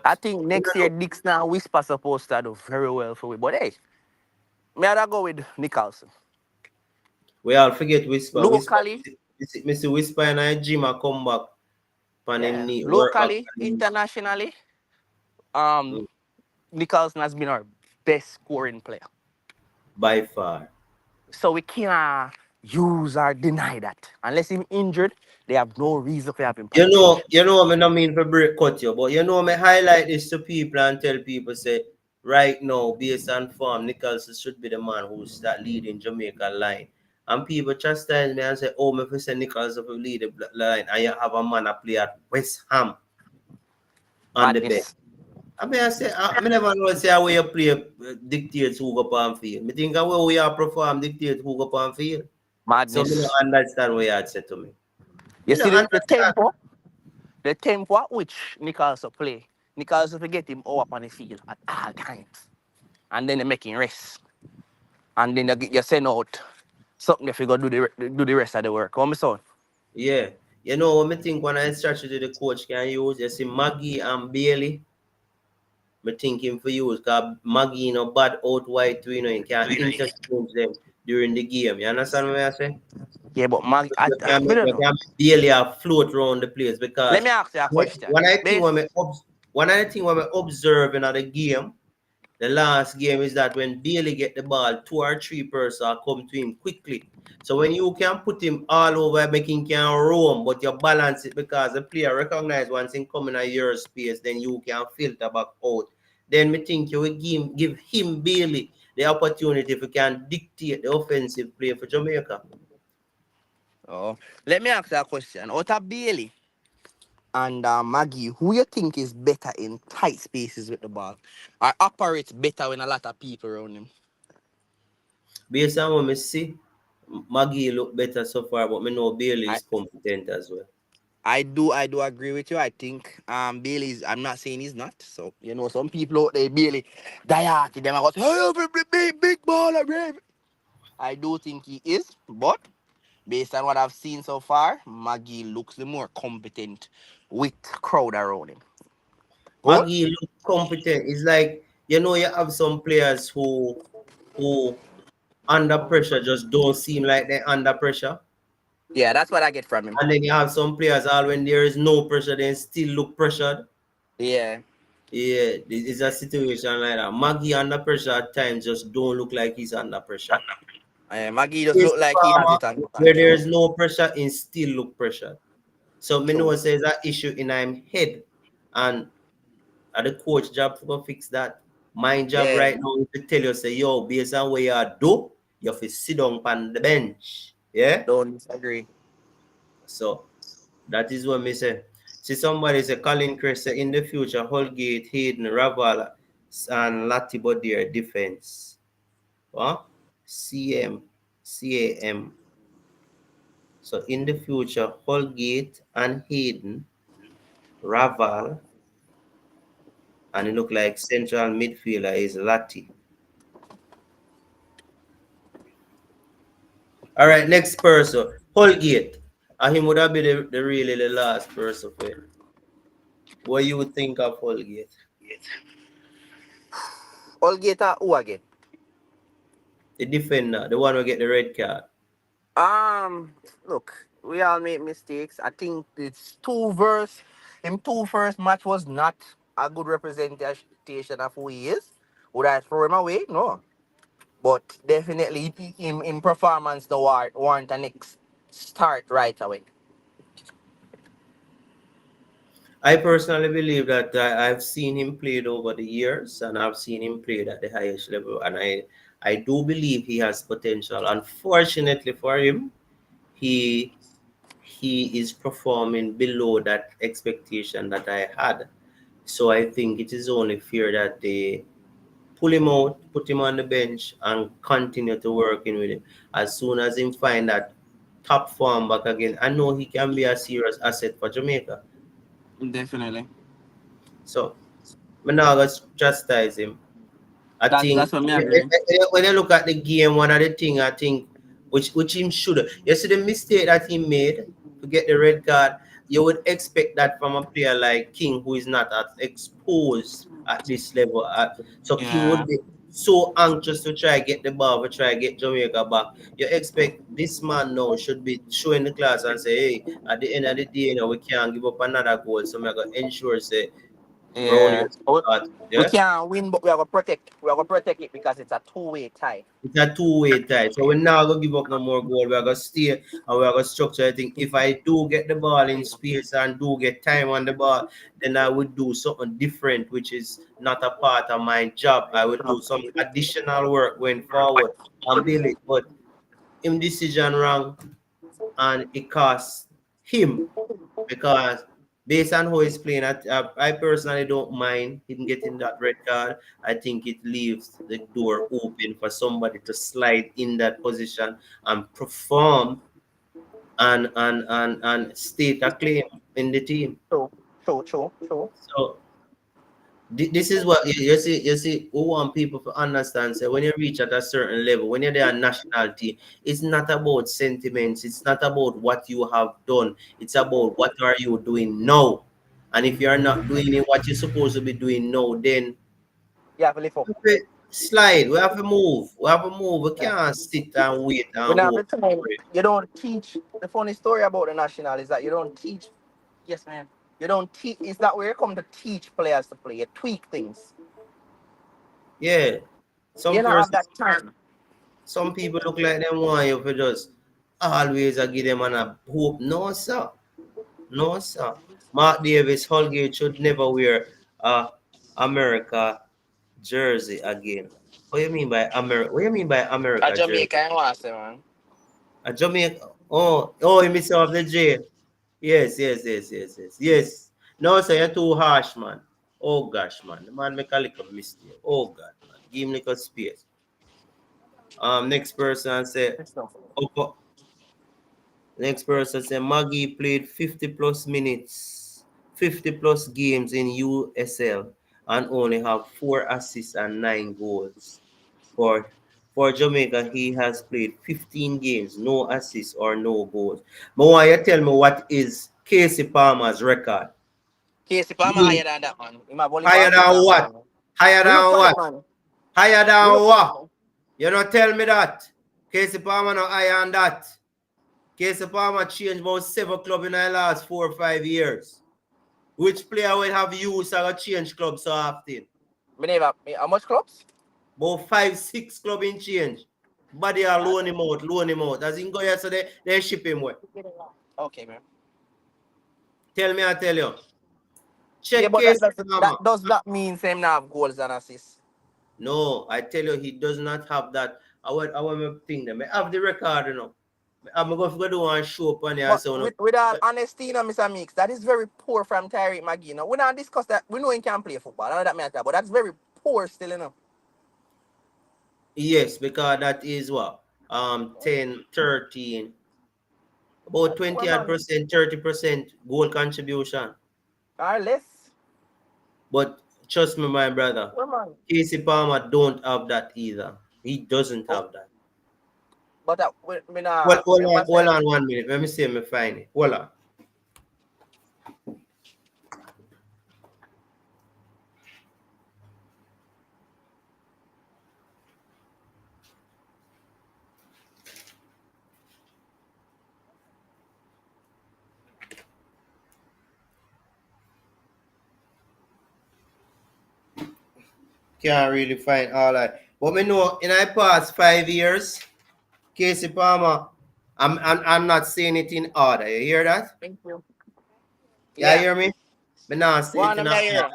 I But think next year Dixon and Whisper supposed to do very well for we. But hey, me I go with Nicholson. we all forget Whisper. Locally, Mr. Whisper and I Jim a come back on him yeah. knee, work back Locally, on him internationally, um, Nicholson has been our best scoring player. by far. So we cannot use or deny that. Unless he's injured, they have no reason to have him on the pitch. I don't mean for break cut you, but me highlight this to people and tell people say right now, based on form, Nicholson should be the man who start leading Jamaica line. And people chastise me and say, oh, me for say Nicholson will lead the line, and you have a man a play at West Ham on the bench. Madness. I say, I never know say how you play dictates who go on field. I think how we are perform dictates who go on field. So me don't Madness. understand what you had said to me. You Me see don't understand. the tempo at which Nicholson play. Nicholson to get him up on the field at all times. And then they make him rest. And then you send out something if you go do the rest of the work. Come son. Yeah. What I think one of the strategy the coach can use, you see Maggie and Bailey, I think him for use because Maggie bad out wide too, you can interchange them during the game. You understand what I say? Yeah, but Mag, You can I make, don't you know. can make Bailey a float around the place Let because me ask you a question. one of the thing Base, one of the thing when I observe in the game, the last game is that when Bailey get the ball, 2 or 3 persons come to him quickly. So when you can put him all over, making can roam, but you balance it because the player recognize once him coming at your space, then you can filter back out. Then me think you will give him Bailey the opportunity if he can dictate the offensive play for Jamaica. oh, let me ask you a question. Out of Bailey and Maggie, who you think is better in tight spaces with the ball? Or operates better when a lot of people around him? Based on what I see, Maggie look better so far, but me know Bailey I, is competent as well. I do agree with you. I think Bailey's I'm not saying he's not. So some people out there Bailey die hard to them I go, hey, big baller, baby. I do think he is, but based on what I've seen so far, Maggie looks the more competent with crowd around him. Cool? Maggie look competent. It's like you have some players who under pressure just don't seem like they're under pressure. Yeah, that's what I get from him. And then you have some players all when there is no pressure, they still look pressured. Yeah. Yeah, it's a situation like that. Maggie under pressure at times just don't look like he's under pressure. Maggie just Chris look like he has Palmer, it under where there control. is no pressure, he still look pressured. So me True. know says that issue in him head, and the coach job to go fix that. My job Yeah. right now is to tell you, say, yo, based on what you do, you have to sit down on the bench. Yeah? Don't disagree. So that is what me say. See, somebody say, Colin Chris say, in the future, Holgate, Hayden, Raval, and Latibo their defense. What? CAM. So in the future, Holgate and Hayden, Raval, and it look like central midfielder is Lati. All right, next person, Holgate. And him would have been the really the last person for it. What you would think of Holgate? Olgate who again? The defender, the one who get the red card. Look, we all make mistakes. I think it's two first match was not a good representation of who he is. Would I throw him away? No. But definitely in performance the warrant a next start right away. I personally believe that I've seen him played over the years, and I've seen him played at the highest level, and I do believe he has potential. Unfortunately for him, he is performing below that expectation that I had. So I think it is only fair that they pull him out, put him on the bench, and continue to working with him. As soon as him find that top form back again, I know he can be a serious asset for Jamaica. Definitely. So I'm not gonna chastise him. I think That's what me agree. when you look at the game, one of the thing I think which him should, you see the mistake that he made to get the red card. You would expect that from a player like King, who is not as exposed at this level. So King Yeah. would be so anxious to try get the ball, to try get Jamaica back. You expect this man now should be showing the class and say, hey, at the end of the day, we can't give up another goal. So I'm gonna ensure say round Yeah. your start. We Yeah. can't win, but we are gonna protect it because it's a two-way tie. It's a two-way tie. So we're not gonna give up no more goal. We're gonna stay and we're gonna structure. I think if I do get the ball in space and do get time on the ball, then I would do something different, which is not a part of my job. I would do some additional work going forward and build it. But him decision wrong, and it costs him because based on how he's playing, I personally don't mind him getting that red card. I think it leaves the door open for somebody to slide in that position and perform and state a claim in the team. True. So this is what you see, we want people to understand. So when you reach at a certain level, when you're there national team, it's not about sentiments, it's not about what you have done, it's about what are you doing now. And if you're not doing it what you're supposed to be doing now, then You have to lift up. we slide. We have to move. We can't sit and wait When and every hope. time you don't teach. The funny story about the national is that you don't teach. Yes, man. You don't teach. It's not where you come to teach players to play. You tweak things. Yeah. You Some don't have persons, that time. some people look like them want you to just always give them an a hope. No, sir. No, sir. Mark Davis, Holgate should never wear a America jersey again. What do you mean by America? What do you mean by A America jersey? Jamaica, I want to say, man. A Jamaica. Oh, you miss off the J. Yes. No, sir, you're too harsh, man. Oh gosh, man. The man make a little mistake. Oh God, man. Give him little space. Next person say, oh, next person say Maggie played 50 plus minutes, 50 plus games in USL and only have 4 assists and 9 goals. For Jamaica, he has played 15 games, no assists or no goals. But why you tell me what is Casey Palmer's record? Casey Palmer Me, higher than that, man. He might only for higher assist than and what? goal. Higher We look than for what? it, man. Higher We than look for it, what? man. You don't tell me that. Casey Palmer no higher than that. Casey Palmer changed about 7 clubs in the last 4 or 5 years. Which player will have used or change club so often? Me never. How much clubs? About 5, 6 club in change. Body are loan him out. As in go yesterday, they ship him away. Okay, man. I tell you. Yeah, Check but Casey Palmer. that does not mean same now have goals and assists. No, I tell you, he does not have that. I want thing them. I have the record, you know. I'm going to do one show up on here. But So, with all honesty, you know, Mr. Mix, that is very poor from Tyreek McGee. You know, we not discuss that. We know he can play football. I know that matter, but that's very poor still, you know. yes, because that is what? 10, 13, about 20 odd percent, 30% goal contribution. Or less. But trust me, my brother, Casey Palmer don't have that either. He doesn't have that. But we not. Well, hold on 1 minute. Let me see if I find it. Hold on. Can't really find all that. But me know in the past 5 years, Casey Palmer, I'm not saying it in order. You hear that? Thank you. Yeah, you hear me? Me not say it in One order.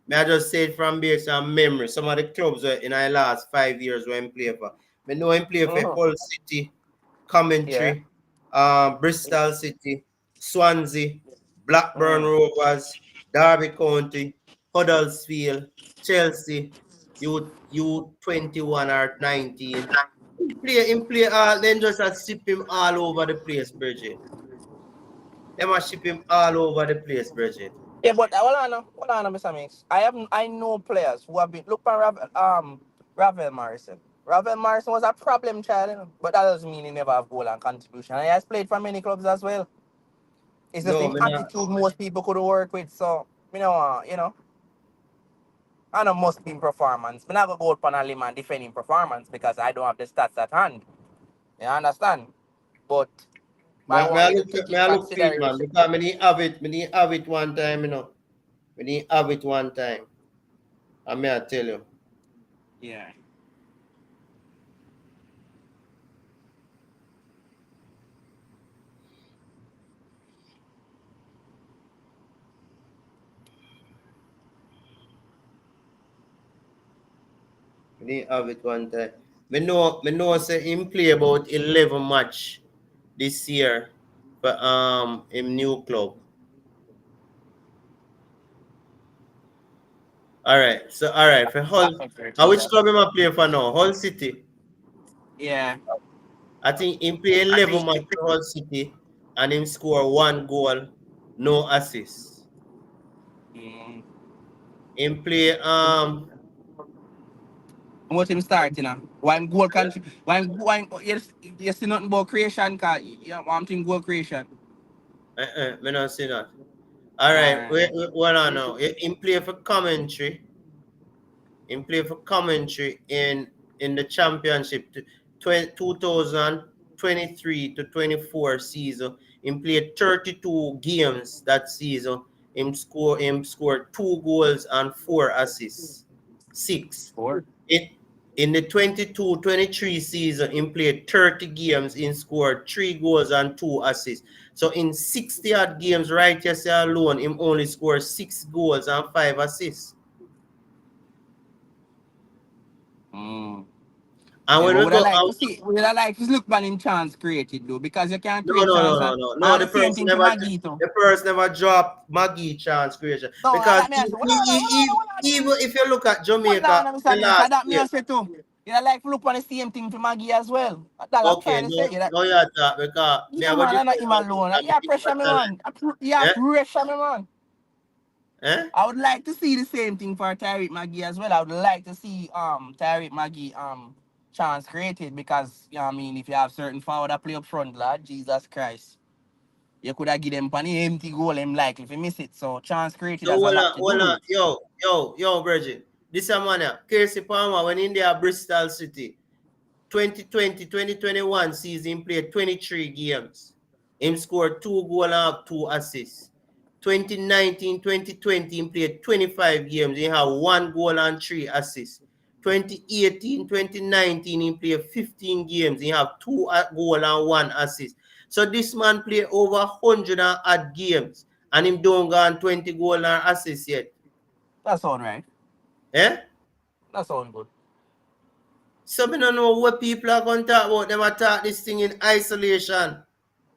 Me I just say it from based on memory. Some of the clubs in the last 5 years when he play for. Me know him play for Hull City, Coventry, Bristol City, Swansea, Blackburn Rovers, Derby County, Huddersfield, Chelsea, U21 or 19. Him play then just ship him all over the place, Bridget. They must ship him all over the place, Bridget. Yeah, but hold on, Mr. Mix. I know players who have been look at Ravel Morrison. Ravel Morrison was a problem child, you know, but that doesn't mean he never have goal and contribution. And he has played for many clubs as well. It's just No, the attitude most people could work with. So you know, I know must be in performance. I'm not gonna go out on a limb and defending performance because I don't have the stats at hand. You understand? But I want you to take in I look for it, man. consideration. Because me need have it one time, you know. Me need have it one time. I may I tell you. Yeah. Me need have it one time. Me know say him play about 11 match this year for him new club. Alright, so for Hull, which club him a play for now? Hull City. Yeah. I think him play 11 match for Hull City and him score 1 goal, no assist. Him play What him starting now? One goal country. One you see nothing about creation, cause you want him goal creation. me not see that. Alright, wait, hold on now. Him play for Coventry. Him play for Coventry in the championship 2023 to 24 season. Him played 32 games that season. Him scored 2 goals and 4 assists. 6. In the 22-23 season, he played 30 games, he scored 3 goals and 2 assists. So in 60 odd games right yesterday alone, him only scored 6 goals and 5 assists. And when would I like to see? Would I like to look on him chance created though? Because you can't create chance. No. The person never dropped Maggie chance creation. No, because even if you look at Jamaica, that me say too. You like to look on the same thing for Maggie as well. That's what I'm trying to say. No, you talk because yeah, man, I'm not him alone. Yeah, pressure me, man. Yeah, pressure me, man. I would like to see the same thing for Tyreek McGee as well. I would like to see Tyreek McGee chance created because you know what I mean, if you have certain forward that play up front, lad, Jesus Christ. You could have given him an empty goal, him likely if he miss it. So chance created has a lot to do. Yo, Bridget. This a man, Casey Palmer, when in there Bristol City, 2020-2021 season, played 23 games. Him scored 2 goals and 2 assists. 2019-2020, he played 25 games. He had 1 goal and 3 assists. 2018-2019, he played 15 games. He had 2 goals and 1 assist. So this man played over 100 and odd games. And him don't go on 20 goals and assists yet. That sound right. Eh? That sound good. So I don't know what people are going to talk about. Them attack this thing in isolation.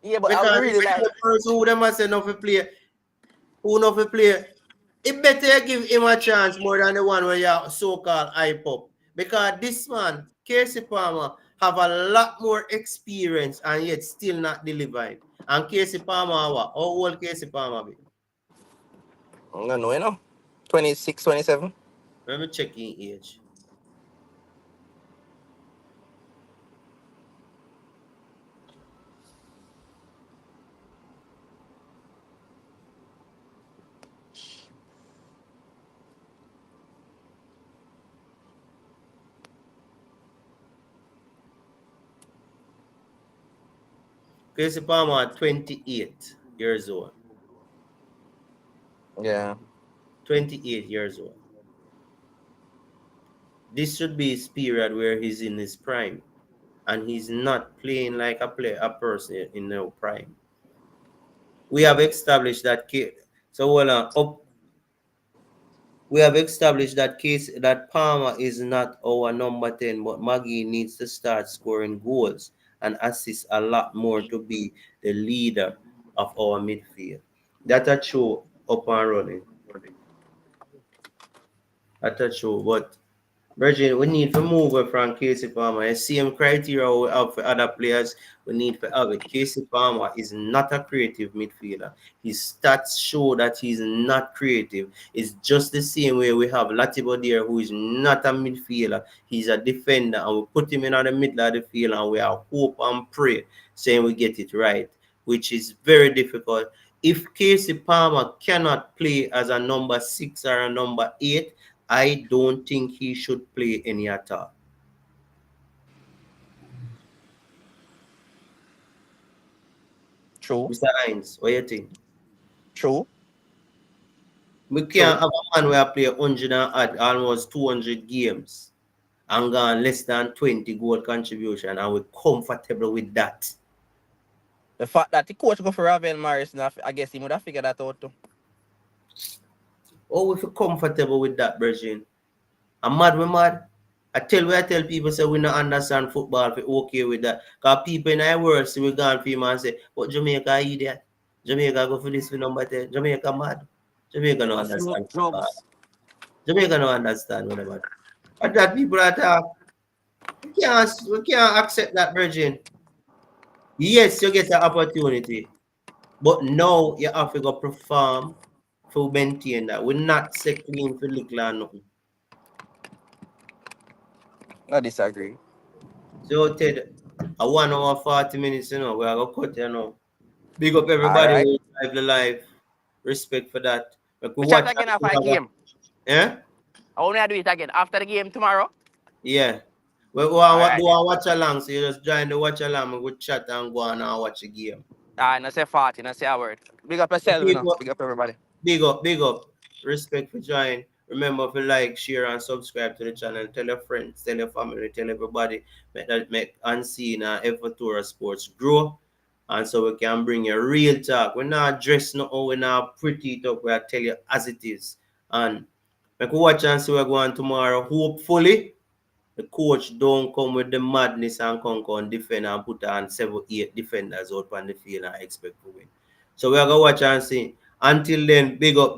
Yeah, but I Because really this like. the person who them say no for play, who no for play. It better give him a chance more than the one where you so-called hype up. Because this man, Casey Palmer, have a lot more experience and yet still not delivering. And Casey Palmer, what? How old Casey Palmer be? I don't know, you know. 26, 27. Let me check in age. Casey Palmer, 28 years old. Yeah. 28 years old. This should be his period where he's in his prime. And he's not playing like a person in their prime. We have established that case. So hold on. We have established that case that Palmer is not our number 10, but Maggie needs to start scoring goals and assist a lot more to be the leader of our midfield. That's a true up and running. That's a true, but Virgin, we need to move away from Casey Palmer. The same criteria we have for other players, we need to have it. Casey Palmer is not a creative midfielder. His stats show that he's not creative. It's just the same way we have Latibo there, who is not a midfielder. He's a defender, and we put him in the middle of the field, and we are hope and pray saying we get it right, which is very difficult. If Casey Palmer cannot play as a number 6 or a number 8, I don't think he should play any at all. True. Mr. Hines, what do you think? True. We can't have a man where play 100 and add almost 200 games and gone less than 20 goal contribution, and we're comfortable with that. The fact that the coach go for Ravel Morris, I guess he would have figured that out too. Oh, we feel comfortable with that, Virgin. I'm mad, we mad. I tell people say we don't understand football, we okay with that. Because people in our world see we gone for him and say, but Jamaica idiot. Jamaica go for this for number 10. Jamaica mad. Jamaica don't understand football. Jamaica don't understand whatever. But that people are talk. We can't accept that, Virgin. Yes, you get an opportunity. But now you have to go perform to maintain that. We're not settling for little or nothing. I disagree. So Ted, a 1 hour 40 minutes, we are gonna cut Big up everybody Alright. who live the life. Respect for that. Like we We chat watch again after the game. Yeah? I want to do it again after the game tomorrow. Yeah. We do Alright a then. watch along, so you just join the watch along, we go chat and go on and watch the game. No say 40, no say a word. Big up yourself, you know. Big up everybody. Big up. Respect for joining. Remember to like, share, and subscribe to the channel. Tell your friends, tell your family, tell everybody. Make Unseen and Evertura Sports grow. And so we can bring you real talk. We're not dressed no, we're not pretty it up. We'll tell you as it is. And make we watch and see we're going tomorrow. Hopefully, the coach don't come with the madness and come defend and put on 7-8 defenders out on the field and expect to win. So we're going to watch and see. Until then, big up.